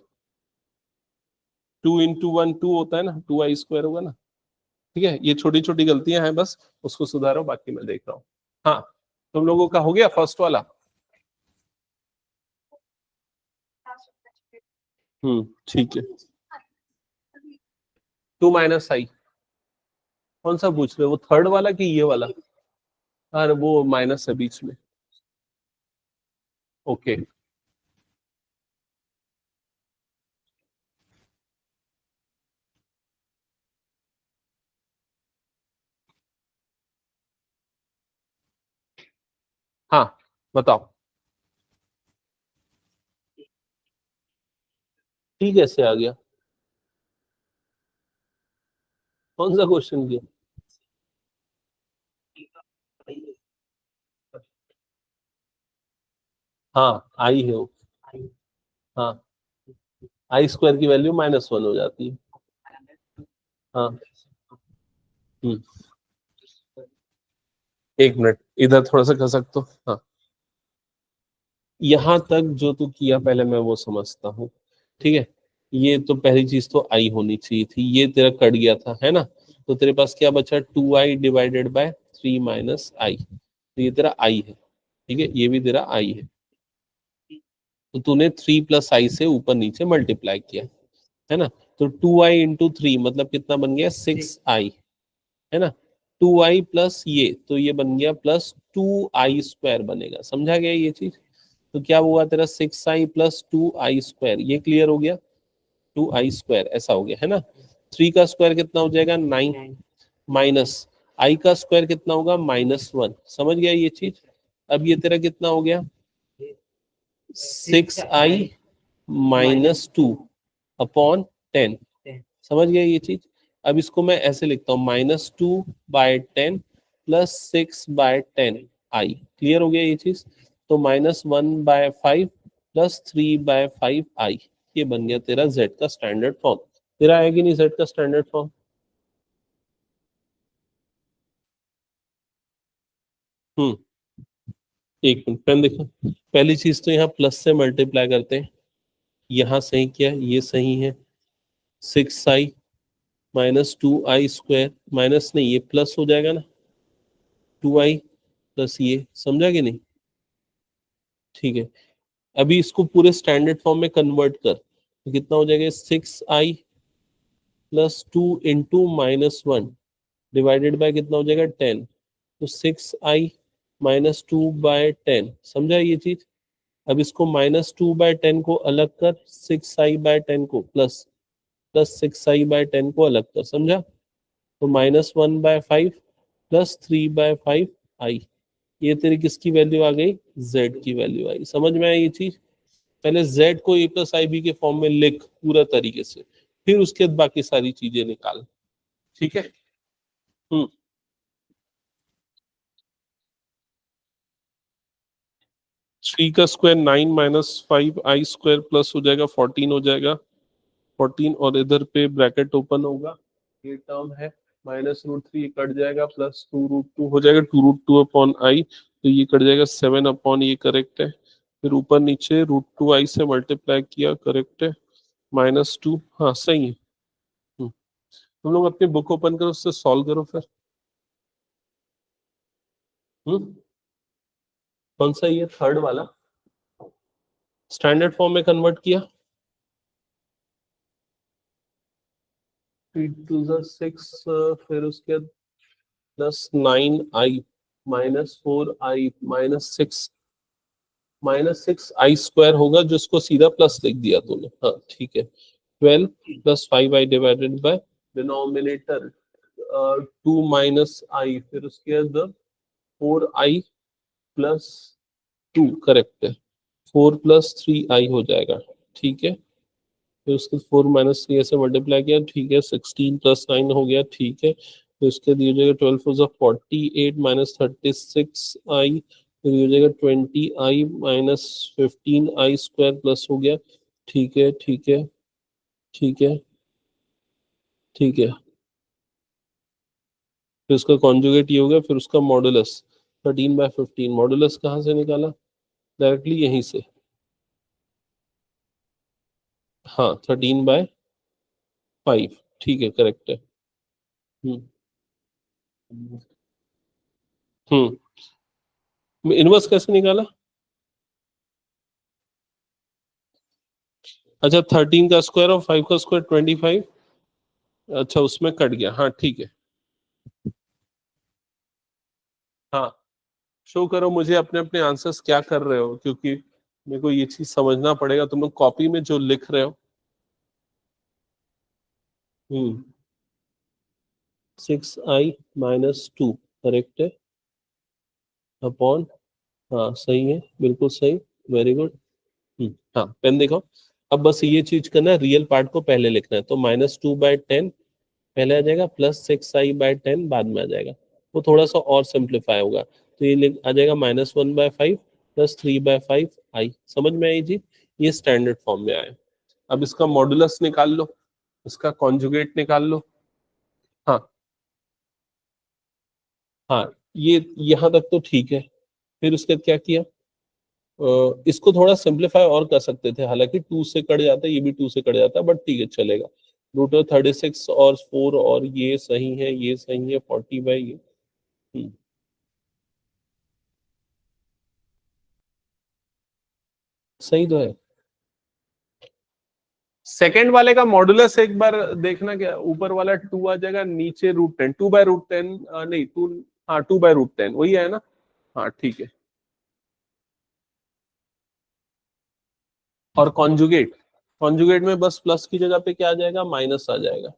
2 × 1 2 होता है ना, 2i² होगा ना। ठीक है, ये छोटी छोटी गलतियां हैं, बस उसको सुधारो, बाकी मैं देख रहा हूँ। हाँ, तुम लोगों का हो गया फर्स्ट वाला। ठीक है, 2 माइनस आई, कौन सा पूछ रहे हो, वो थर्ड वाला कि ये वाला? अरे वो माइनस है बीच में। ओके हाँ बताओ, ठीक कैसे आ गया, कौन सा क्वेश्चन किया? हाँ आई है वो, हाँ आई स्क्वायर की वैल्यू -1 हो जाती है। हाँ हम्म, एक मिनट इधर थोड़ा सा खसक तो, हाँ यहाँ तक जो तू किया पहले मैं वो समझता हूँ, ठीक है। ये तो पहली चीज तो आई होनी चाहिए थी, ये तेरा कट गया था है ना, तो तेरे पास क्या बचा, 2i डिवाइडेड बाय 3 माइनस आई, तो ये तेरा आई है, ठीक है, ये भी तेरा आई है। तो तूने 3 प्लस आई से ऊपर नीचे मल्टीप्लाई किया, है ना, तो 2i इंटू 3 मतलब कितना बन गया, 6i, है ना, 2i प्लस ये तो ये बन गया प्लस 2i स्क्वायर बनेगा, समझा गया ये चीज। तो क्या हुआ तेरा 6i प्लस 2i स्क्वायर, ये क्लियर हो गया, 2i स्क्वायर ऐसा हो गया है ना। 3 का स्क्वायर कितना हो जाएगा, 9, माइनस आई का स्क्वायर कितना होगा, -1, समझ गया ये चीज। अब ये तेरा कितना हो गया, 6i -2 अपॉन 10, समझ गया ये चीज। अब इसको मैं ऐसे लिखता हूँ, -2/10 प्लस 6/10 आई, क्लियर हो गया ये चीज। तो -1/5 प्लस 3/5 आई, ये बन गया तेरा जेड का स्टैंडर्ड फॉर्म। तेरा आएगी नहीं जेड का स्टैंडर्ड फॉर्म? हम्म, एक मिनट पेन देखो, पहली चीज तो यहाँ प्लस से मल्टीप्लाई करते हैं, यहाँ सही किया, ये सही है, 6i -2i स्क्वायर, माइनस नहीं ये प्लस हो जाएगा ना, 2i प्लस ये, समझा कि नहीं, ठीक है। अभी इसको पूरे स्टैंडर्ड फॉर्म में कन्वर्ट कर, तो कितना हो जाएगा, 6i + 2 × -1 डिवाइडेड बाय कितना हो जाएगा, 10, तो 6i -2/10, समझा ये चीज। अब इसको -2/10 को अलग कर, 6i/10 को प्लस प्लस 6i/10 को अलग कर, समझा, तो -1/5 प्लस 3/5 आई, ये तेरी किसकी वैल्यू आ गई, z की वैल्यू आई, समझ में आई ये चीज। पहले z को a + ib के फॉर्म में लिख पूरा तरीके से, फिर उसके बाद बाकी सारी चीजें निकाल, ठीक है। हम्म, 3 का स्क्वायर 9 -5i स्क्वायर प्लस हो जाएगा 14 हो जाएगा, 14 और इधर पे ब्रैकेट ओपन होगा, ये टर्म है, -√3 कट जाएगा, प्लस 2√2 हो जाएगा, 2√2/i, तो ये कट जाएगा 7/, ये करेक्ट है। फिर ऊपर नीचे √2i से मल्टीप्लाई किया, करेक्ट है, -2, हाँ सही है। तुम लोग अपनी बुक ओपन करो, उससे सॉल्व करो फिर। हम्म, कौन सा, ये थर्ड वाला स्टैंडर्ड फॉर्म में कन्वर्ट किया, 3 × 2 = 6, फिर उसके +9i -4i -6i स्क्वायर होगा, जिसको सीधा प्लस लिख दिया तूने, हाँ ठीक है, 12 + 5i डिवाइडेड बाय डिनोमिनेटर 2 - फिर उसके बाद 4i + 2, करेक्ट है, 4 + 3i हो जाएगा, ठीक है, फिर उसके 4 - 3 ऐसे मल्टीप्लाई किया, ठीक है, 16 + 9 हो गया, ठीक है, फिर उसके दिए जाएगा 12 × 48 -36i, फिर ये हो जाएगा 20i -15i स्क्वायर प्लस हो गया, ठीक है ठीक है ठीक है ठीक है, फिर उसका कॉन्जुगेट ये हो गया, फिर उसका मॉडुलस 13/15, मॉडुलस कहाँ से निकाला, डायरेक्टली यहीं से, हाँ 13/5, ठीक है करेक्ट है। हम्म इनवर्स कैसे निकाला, अच्छा 13 का स्क्वायर और 5 का स्क्वायर 25, अच्छा उसमें कट गया, हाँ ठीक है। हाँ शो करो मुझे अपने अपने आंसर्स क्या कर रहे हो, क्योंकि मेरे को ये चीज समझना पड़ेगा तुम लोग कॉपी में जो लिख रहे हो। 6i-2 करेक्ट है, अपॉन, हाँ सही है, बिल्कुल सही, वेरी गुड। हाँ पेन दिखाओ। अब बस ये चीज करना है, रियल पार्ट को पहले लिखना है, तो -2/10 पहले आ जाएगा, +6i/10 बाद में आ जाएगा। वो थोड़ा सा और सिंप्लीफाई होगा, तो ये आ जाएगा -1/5 +3/5i। समझ में आई जी? ये स्टैंडर्ड फॉर्म में आया। अब इसका मॉडुलस निकाल लो, इसका कॉन्जुगेट निकाल लो। हाँ हाँ, ये यहाँ तक तो ठीक है। फिर उसके बाद क्या किया, इसको थोड़ा सिंप्लीफाई और कर सकते थे, हालांकि 2 से कट जाता है, ये भी 2 से कट जाता है, बट ठीक है चलेगा। √36 और 4, और ये सही है, ये सही है, 40/, ये सही तो है। सेकेंड वाले का मॉडुलस एक बार देखना, क्या ऊपर वाला 2 आ जाएगा, नीचे √10, 2/√10, नहीं 2, हाँ 2/√10 वही है ना। हाँ ठीक है। और कॉन्जुगेट, कॉन्जुगेट में बस प्लस की जगह पे क्या आ जाएगा, माइनस आ जाएगा।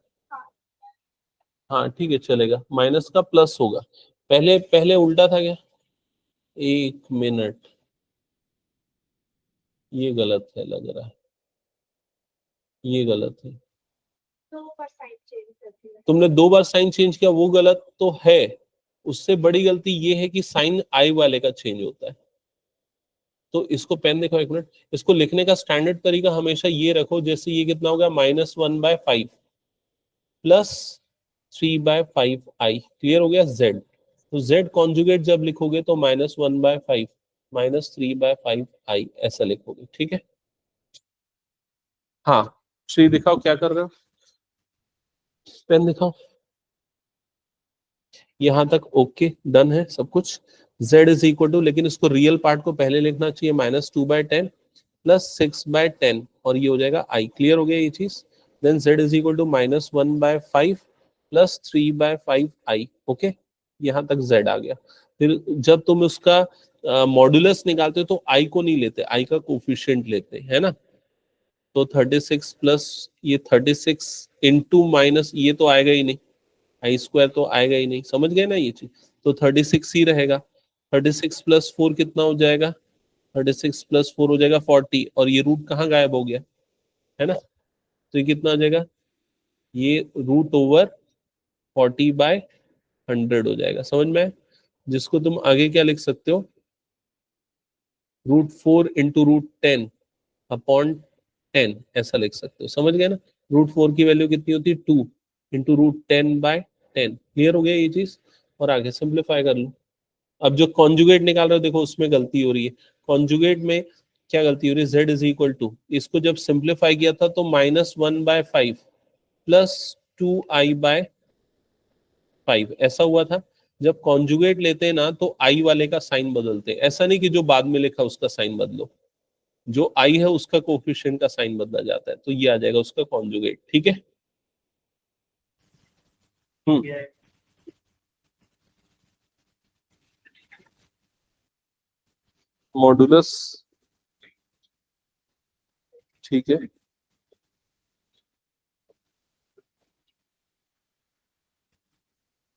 हाँ ठीक है चलेगा, माइनस का प्लस होगा। पहले पहले उल्टा था क्या? एक मिनट, ये गलत है लग रहा है, ये गलत है। तुमने 2 बार साइन चेंज किया, वो गलत तो है। उससे बड़ी गलती ये है कि साइन आई वाले का चेंज होता है। तो इसको पेन देखो एक मिनट, इसको लिखने का स्टैंडर्ड तरीका हमेशा ये रखो, जैसे ये कितना होगा, -1/5 +3/5i। क्लियर हो गया? जेड, तो जेड कॉन्जुगेट जब लिखोगे तो -1/5 -3/5i ऐसा लिखोगे, ठीक है। हाँ श्री दिखाओ क्या कर रहे हो, पेन दिखाओ। यहाँ तक ओके, डन है सब कुछ। z = लेकिन इसको रियल पार्ट को पहले लिखना चाहिए, -2/10 +6/10, और ये हो जाएगा i। क्लियर हो गया ये चीज? Then z = -1/5 +3/5i। ओके, यहाँ तक z आ गया। फिर जब तुम उसका मॉड्यूलस निकालते हो तो i को नहीं लेते, i का कोफिशिएंट लेते है ना। तो 36 प्लस ये 36 इंटू माइनस, ये तो आएगा ही नहीं, i² तो आएगा ही नहीं, समझ गए ना ये चीज। तो 36 ही रहेगा। 36 + 4 कितना हो जाएगा, 36 + 4 हो जाएगा 40, और ये रूट कहाँ गायब हो गया, है ना। तो ये कितना आ जाएगा, ये √40/100 हो जाएगा। समझ में आया? जिसको तुम आगे क्या लिख सकते हो, √4 इंटू √10/10 ऐसा लिख सकते हो। समझ गए ना? √4 की वैल्यू कितनी होती है, 2 इंटू √10/10। क्लियर हो गया ये चीज? और आगे सिंप्लीफाई कर लो। अब जो कॉन्जुगेट निकाल रहे हो, देखो उसमें गलती हो रही है। कॉन्जुगेट में क्या गलती हो रही है, z इसको जब सिंप्लीफाई किया था तो -1/5 +2i/5 ऐसा हुआ था। जब कॉन्जुगेट लेते हैं ना तो आई वाले का साइन बदलते हैं, ऐसा नहीं कि जो बाद में लिखा उसका साइन बदलो, जो आई है उसका कोफिशिएंट का साइन बदला जाता है, तो ये आ जाएगा उसका कॉन्जुगेट, ठीक है। हम्म, मॉडुलस, ठीक है।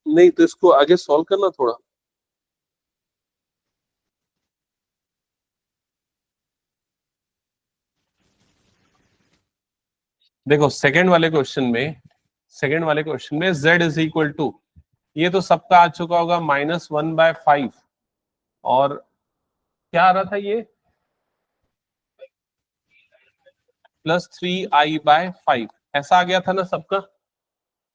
नहीं तो इसको आगे सॉल्व करना थोड़ा। देखो सेकंड वाले क्वेश्चन में z = ये तो सबका आ चुका होगा, -1/5, और क्या आ रहा था ये, +3i/5 ऐसा आ गया था ना सबका।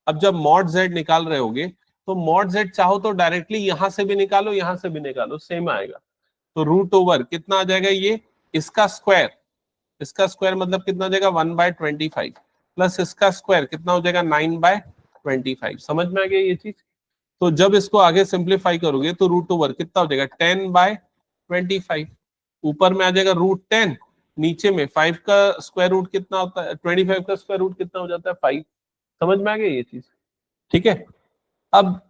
अब जब मॉड z निकाल रहे होगे, तो मॉड z चाहो तो डायरेक्टली यहां से भी निकालो, यहां से भी निकालो, सेम आएगा। तो √ कितना आ जाएगा ये, इसका स्क्वायर, इसका स्क्वायर मतलब कितना हो जाएगा, 1/25, प्लस इसका स्क्वायर कितना हो जाएगा, 9/25। समझ में आ गया ये चीज? तो जब इसको आगे सिंप्लीफाई करोगे तो √ कितना हो जाएगा, 10/25। ऊपर में आ जाएगा √10, नीचे में 5 का स्क्वायर रूट कितना होता है, 25 का स्क्वायर रूट कितना हो जाता है, 5। समझ में आ गया ये चीज? ठीक है, अब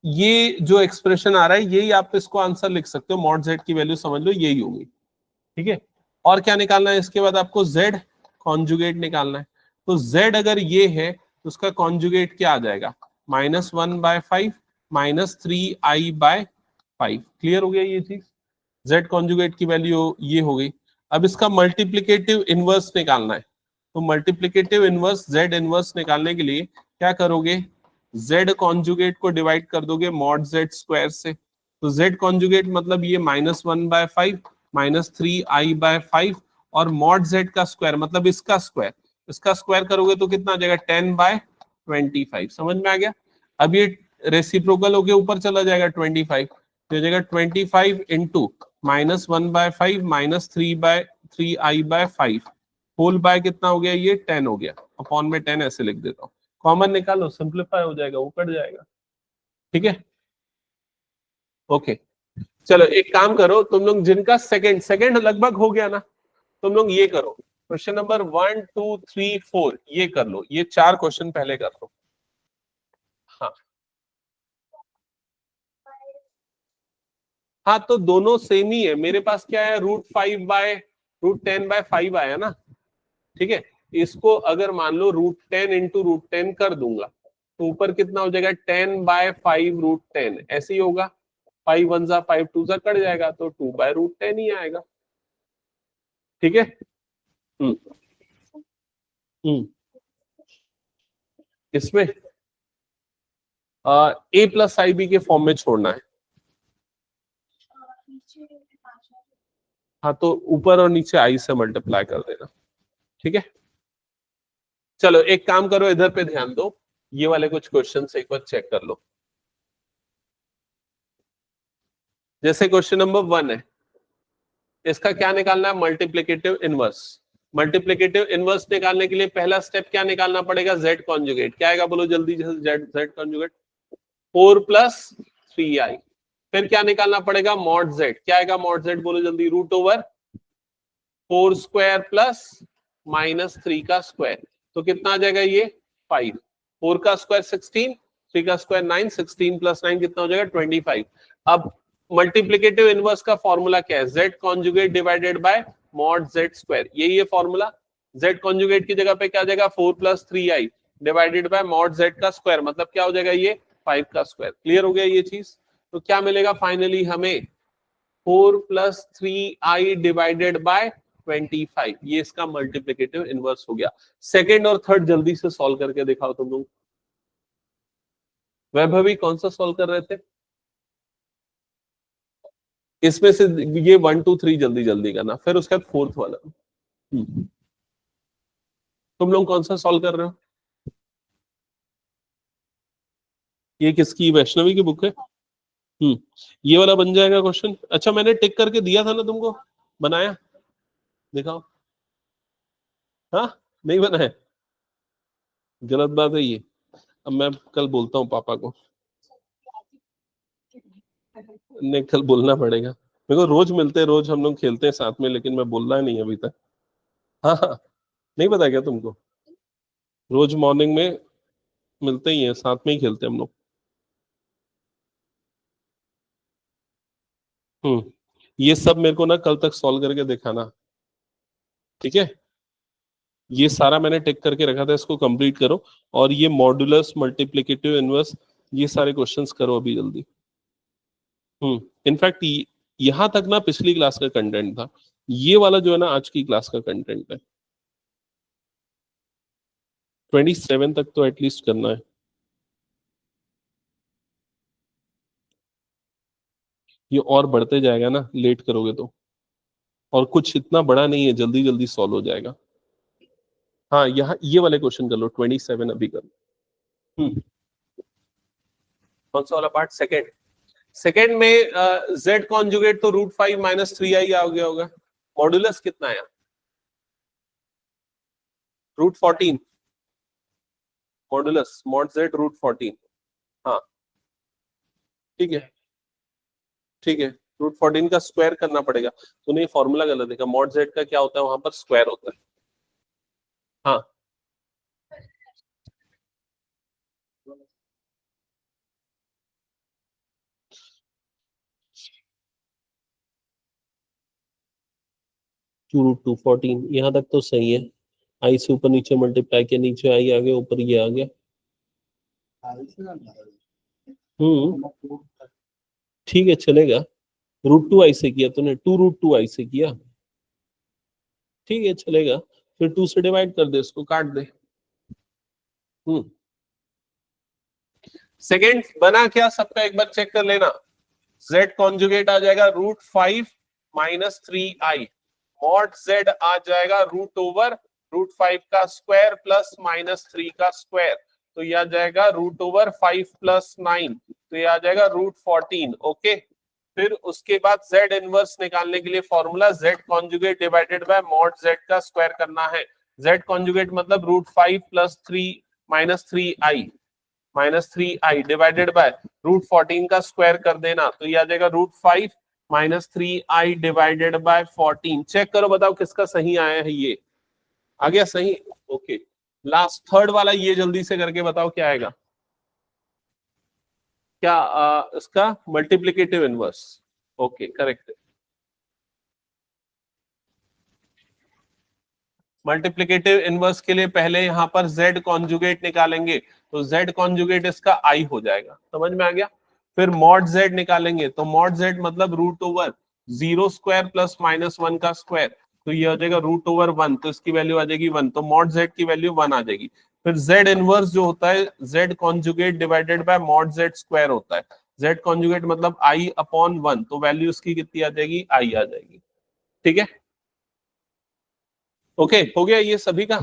ये जो एक्सप्रेशन आ रहा है यही आप इसको आंसर लिख सकते हो, मॉड जेड की वैल्यू समझ लो यही होगी। ठीक है, और क्या निकालना है इसके बाद आपको? जेड कॉन्जुगेट निकालना है। तो जेड अगर ये है तो उसका कॉन्जुगेट क्या आ जाएगा? -1/5 -3i/5। क्लियर हो गया ये चीज? जेड कॉन्जुगेट की वैल्यू ये हो गई। अब इसका मल्टीप्लीकेटिव इनवर्स निकालना है। तो मल्टीप्लीकेटिव इनवर्स जेड इनवर्स निकालने के लिए क्या करोगे? जेड कॉन्जुगेट को डिवाइड कर दोगे मॉड जेड स्क्वायर से। तो जेड कॉन्जुगेट मतलब ये -1/5 -3i/5 और मॉड जेड का स्क्वायर मतलब इसका स्क्वायर। इसका स्क्वायर करोगे तो कितना आ जाएगा? 10/25। समझ में आ गया? अब ये रेसिप्रोकल होके ऊपर चला जाएगा 25, तो हो जाएगा 25 इंटू -1/5 -3i/5 होल बाय कितना हो गया? ये 10 हो गया, अपॉन में 10 ऐसे लिख देता हूँ। कॉमन निकालो, सिंप्लीफाई हो जाएगा, वो कट जाएगा। ठीक है, ओके। चलो एक काम करो, तुम लोग जिनका सेकंड सेकंड लगभग हो गया ना, तुम लोग ये करो, क्वेश्चन नंबर 1 2 3 4 ये कर लो, ये 4 क्वेश्चन पहले कर लो। हाँ हाँ, तो दोनों सेम ही है। मेरे पास क्या है? √10/5 आया ना। ठीक है, इसको अगर मान लो √10 इंटू √10 कर दूंगा तो ऊपर कितना हो जाएगा? 10/5 √10 ऐसे ही होगा। 5 1 जा 5 2 जा कट जाएगा, तो 2/√10 ही आएगा। ठीक है। हम्म हम्म इसमें a+ib के फॉर्म में छोड़ना है। हाँ, तो ऊपर और नीचे i से मल्टीप्लाई कर देना। ठीक है, चलो एक काम करो, इधर पे ध्यान दो, ये वाले कुछ क्वेश्चन एक बार चेक कर लो। जैसे क्वेश्चन नंबर 1 है, इसका क्या निकालना है? Multiplicative inverse. मल्टीप्लिकेटिव इनवर्स निकालने के लिए पहला स्टेप क्या निकालना पड़ेगा? Z conjugate. क्या आएगा बोलो जल्दी? Z Z conjugate 4 + 3i। फिर क्या निकालना पड़ेगा? Mod Z. क्या आएगा मॉड जेड बोलो जल्दी? √4² प्लस -3 का स्क्वायर। तो कितना आ जाएगा ये? 5। 4 का स्क्वायर 16, 3 का स्क्वायर 9, 16 + 9 कितना हो जाएगा? 25। अब मल्टीप्लिकेटिव इनवर्स का फॉर्मूला क्या है? Z conjugate divided by mod Z square, यही है फॉर्मूला। जेड कॉन्जुगेट की जगह पे क्या आ जाएगा? 4 + 3i divided by mod Z का स्क्वायर, मतलब क्या हो जाएगा? ये 5 का स्क्वायर। क्लियर हो गया ये चीज? तो क्या मिलेगा फाइनली हमें? 4 + 3i डिवाइडेड बाय 25। ये इसका मल्टीप्लिकेटिव इनवर्स हो गया। सेकंड और थर्ड जल्दी से सॉल्व करके दिखाओ तुम लोग। वैभवी कौन सा सॉल्व कर रहे थे इसमें से? ये 1 2 3 जल्दी जल्दी करना, फिर उसके बाद फोर्थ वाला। तुम लोग कौन सा सॉल्व कर रहे हो? ये किसकी? वैष्णवी की बुक है। ये वाला बन जाएगा क्वेश्चन। अच्छा, मैंने टिक करके दिया था ना तुमको, बनाया? दिखाओ। हाँ, नहीं बनाया? गलत बात है ये। अब मैं कल बोलता हूँ पापा को। नहीं, कल बोलना पड़ेगा। मेरे को रोज मिलते हैं, रोज हम लोग खेलते हैं साथ में, लेकिन मैं बोल रहा नहीं अभी तक। हाँ हाँ, नहीं पता क्या तुमको? रोज मॉर्निंग में मिलते ही हैं, साथ में ही खेलते हैं हम लोग। हम्म ये सब मेरे को ना कल तक सॉल्व करके दिखाना। ठीक है, ये सारा मैंने टिक करके रखा था, इसको कंप्लीट करो। और ये मॉड्यूलस, मल्टीप्लिकेटिव इनवर्स, ये सारे क्वेश्चंस करो अभी जल्दी। इनफैक्ट यहाँ तक ना पिछली क्लास का कंटेंट था, ये वाला जो है ना आज की क्लास का कंटेंट है। 27 तक तो एटलीस्ट करना है। ये और बढ़ते जाएगा ना लेट करोगे तो। और कुछ इतना बड़ा नहीं है, जल्दी जल्दी सॉल्व हो जाएगा। हाँ, यहाँ ये वाले क्वेश्चन कर लो, 27 अभी कर लो। हम्म कौन सा वाला पार्ट? सेकेंड। सेकेंड में जेड कॉन्जुगेट तो √5 -3i आ गया होगा। मॉडुलस कितना है? √14। Modulus mod Z √14। हाँ, ठीक है ठीक है। √14 का स्क्वायर करना पड़ेगा। तूने ये फॉर्मूला गलत देखा, मॉड जेड का क्या होता है? वहां पर स्क्वायर होता है। हाँ 2√2 14, यहाँ तक तो सही है। आई से ऊपर नीचे मल्टीप्लाई किया, नीचे आई आ गया, ऊपर ये आ गया। ठीक है चलेगा। √2 आई से किया तूने, 2√2 आई से किया, ठीक है चलेगा। फिर 2 से डिवाइड कर दे, इसको काट दे। सेकेंड बना क्या सबका, एक बार चेक कर लेना। z कॉन्जुगेट आ जाएगा √5 माइनस 3i, मॉड z आ जाएगा √5 का स्क्वायर प्लस -3 का स्क्वायर, तो यह आ जाएगा √5 प्लस 9, तो यह आ जाएगा √14। ओके, फिर उसके बाद z इनवर्स निकालने के लिए formula z conjugate divided by mod z का स्क्वायर करना है। z कॉन्जुगेट मतलब √5 प्लस 3 डिवाइडेड बाय √14 का स्क्वायर कर देना, तो ये आ जाएगा √5 -3i डिवाइडेड बाय 14। चेक करो बताओ किसका सही आया है, ये आ गया सही। ओके, लास्ट थर्ड वाला ये जल्दी से करके बताओ क्या आएगा। क्या इसका मल्टीप्लिकेटिव इनवर्स। ओके करेक्ट है। मल्टीप्लिकेटिव इनवर्स के लिए पहले यहाँ पर z कॉन्जुगेट निकालेंगे, तो z कॉन्जुगेट इसका i हो जाएगा, समझ में आ गया। फिर मॉड z निकालेंगे, तो मॉड z मतलब √0 स्क्वायर प्लस -1 का स्क्वायर, तो ये आ जाएगा √1, तो इसकी वैल्यू आ जाएगी 1, तो मॉड z की वैल्यू 1 आ जाएगी। फिर z इनवर्स जो होता है z conjugate divided by mod z square होता है, z कॉन्जुगेट मतलब i/1, तो वैल्यू इसकी कितनी आ जाएगी, i आ जाएगी। ठीक है, ओके हो गया ये सभी का।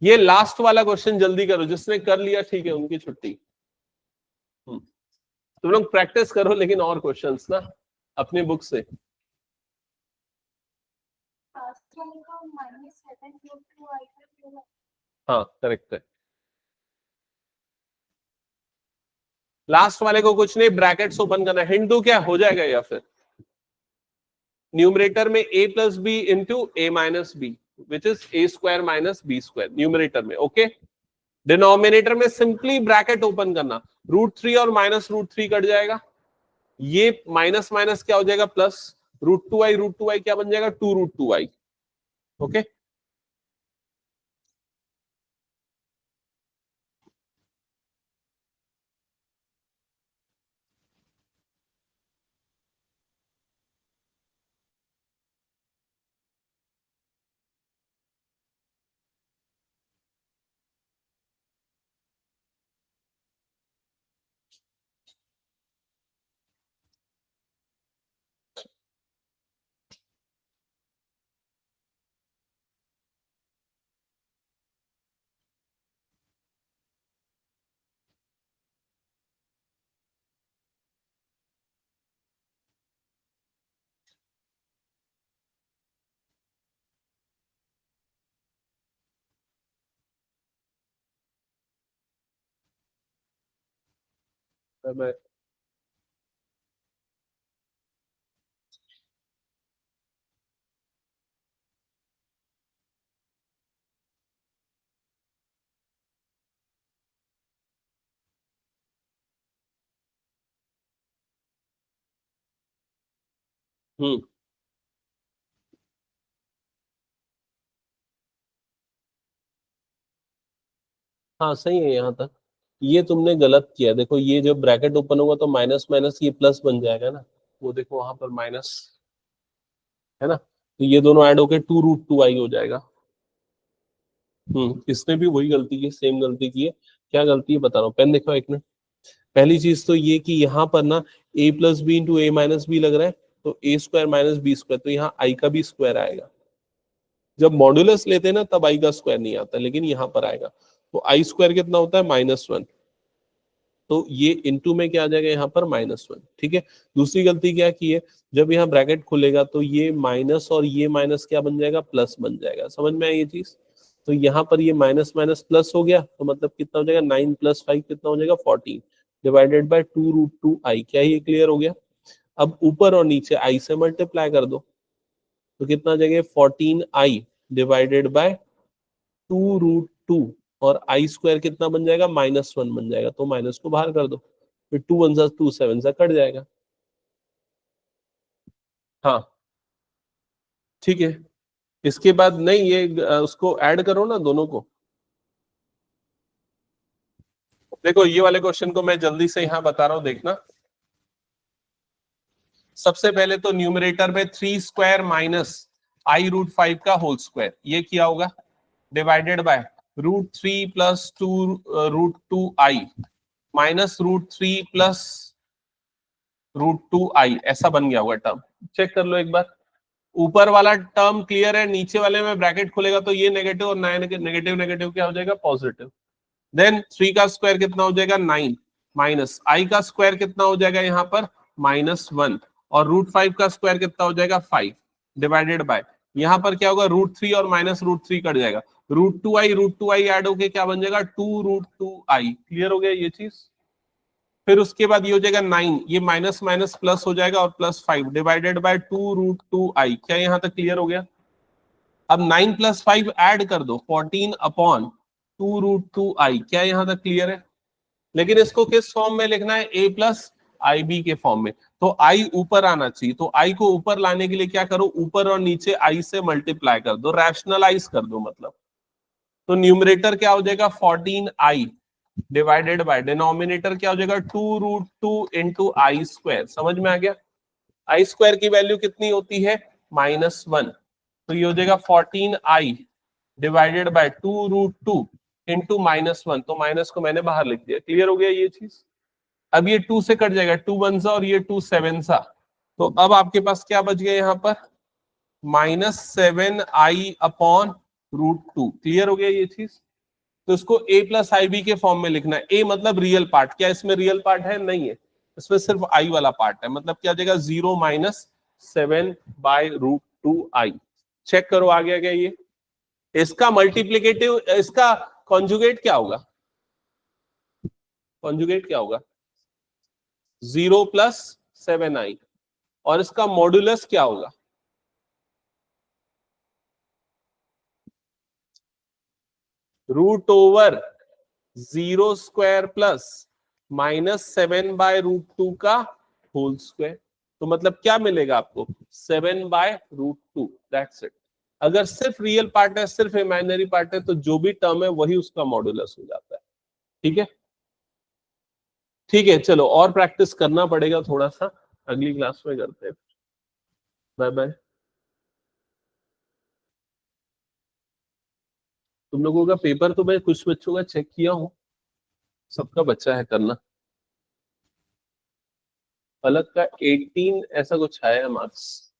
ये लास्ट वाला क्वेश्चन जल्दी करो, जिसने कर लिया ठीक है उनकी छुट्टी। तुम लोग प्रैक्टिस करो लेकिन और क्वेश्चंस ना अपने बुक से। हाँ करेक्ट है। लास्ट वाले को कुछ नहीं, ब्रैकेट्स ओपन करना, हिंट दो क्या हो जाएगा, या फिर न्यूमरेटर में a plus b into a minus b which is a square minus b square numerator में। ओके, डिनोमिनेटर में सिंपली ब्रैकेट ओपन करना, √3 और -√3 कट जाएगा, ये माइनस माइनस क्या हो जाएगा प्लस, √2i क्या बन जाएगा 2√2i। ओके, मैं हाँ सही है यहाँ तक। ये तुमने गलत किया, देखो ये जब ब्रैकेट ओपन होगा तो माइनस माइनस ये प्लस बन जाएगा ना, वो देखो वहां पर माइनस है ना, तो ये दोनों ऐड होके 2√2i हो जाएगा। इसने भी वही गलती की, सेम गलती की है। क्या गलती है बता रहा हूँ, पेन दिखाओ एक मिनट। पहली चीज तो ये कि यहाँ पर ना a plus b into a minus b लग रहा है, तो a square minus b square, तो यहाँ i का भी स्क्वायर आएगा। जब मॉड्यूलस लेते हैं ना तब i का स्क्वायर नहीं आता, लेकिन यहाँ पर आएगा, तो i स्क्वायर कितना होता है -1, तो ये इनटू में क्या आ जाएगा यहाँ पर -1। ठीक है, दूसरी गलती क्या की है, जब यहाँ ब्रैकेट खुलेगा तो ये माइनस और ये माइनस क्या बन जाएगा, प्लस बन जाएगा। समझ में आई ये चीज, तो यहाँ पर ये माइनस माइनस प्लस हो गया, तो मतलब कितना हो जाएगा 9 + 5 कितना हो जाएगा 14 डिवाइडेड बाय 2√2i। क्या ये क्लियर हो गया। अब ऊपर और नीचे i से मल्टीप्लाई कर दो, तो कितना आ जाएगा 14i डिवाइडेड बाय 2√2, और आई स्क्वायर कितना बन जाएगा -1 बन जाएगा, तो माइनस को बाहर कर दो, फिर 2 1 2 7 कट जाएगा। हाँ ठीक है, इसके बाद नहीं ये उसको ऐड करो ना दोनों को। देखो ये वाले क्वेश्चन को मैं जल्दी से यहाँ बता रहा हूं, देखना। सबसे पहले तो न्यूमरेटर में 3 स्क्वायर माइनस i√5 का होल स्क्वायर, ये किया होगा, divided by √3 plus 2√2i minus √3 plus √2i, ऐसा बन गया होगा टर्म। चेक कर लो एक बार, ऊपर वाला टर्म क्लियर है, नीचे वाले में ब्रैकेट खुलेगा तो ये नेगेटिव और नेगेटिव नेगेटिव क्या हो जाएगा, पॉजिटिव। देन 3 का स्क्वायर कितना हो जाएगा, 9 माइनस i का स्क्वायर कितना हो जाएगा यहाँ पर, -1, और √5 का स्क्वायर कितना हो जाएगा, 5, डिवाइडेड बाय यहाँ पर क्या होगा, √3 और माइनस √3 कट जाएगा, √2i ऐड होके क्या बन जाएगा, 2√2i। क्लियर हो गया ये चीज। फिर उसके बाद ये हो जाएगा 9, ये माइनस माइनस प्लस हो जाएगा और +5 डिवाइडेड बाय 2√2i। क्या यहाँ तक क्लियर हो गया। अब 9 + 5 ऐड कर दो, 14 अपॉन 2√2i। क्या यहाँ तक क्लियर है। लेकिन इसको किस फॉर्म में लिखना है, a + ib के फॉर्म में। तो i ऊपर आना चाहिए, तो i को ऊपर लाने के लिए क्या करो, ऊपर और नीचे i से मल्टीप्लाई कर दो, रैशनलाइज कर दो मतलब। तो न्यूमरेटर क्या हो जाएगा, 14i डिवाइडेड बाय डिनोमिनेटर क्या हो जाएगा, 2√2 इंटू आई स्क्वायर। समझ में आ गया। आई स्क्वायर की वैल्यू कितनी होती है, -1, तो ये हो जाएगा 14i डिवाइडेड बाय 2√2 इंटू -1, तो माइनस को मैंने बाहर लिख दिया। क्लियर हो गया ये चीज। अब ये 2 से कट जाएगा, 2 1 सा और ये 2 7 सा, तो अब आपके पास क्या बच गया यहाँ पर, -7i अपॉन √2। क्लियर हो गया ये चीज। तो इसको a + ib के फॉर्म में लिखना है। a मतलब रियल पार्ट, क्या इसमें रियल पार्ट है, नहीं है, इसमें सिर्फ i वाला पार्ट है, मतलब क्या हो जाएगा, 0 - 7/√2i। चेक करो आ गया क्या ये। इसका मल्टीप्लीकेटिव, इसका कॉन्जुगेट क्या होगा, कॉन्जुगेट क्या होगा, 0 + 7i, और इसका मॉड्यूलस क्या होगा, √0² प्लस -7/√2 का होल स्क्वायर। तो मतलब क्या मिलेगा आपको, 7/√2, दैट्स इट। अगर सिर्फ रियल पार्ट है, सिर्फ इमेजिनरी पार्ट है, तो जो भी टर्म है वही उसका मॉड्यूलस हो जाता है। ठीक है, ठीक है, चलो और प्रैक्टिस करना पड़ेगा थोड़ा सा, अगली क्लास में करते हैं। Bye bye. तुम लोगों का पेपर तो मैं कुछ बच्चों का चेक किया हूँ, सबका बच्चा है करना। फलक का 18 ऐसा कुछ आया है मार्क्स।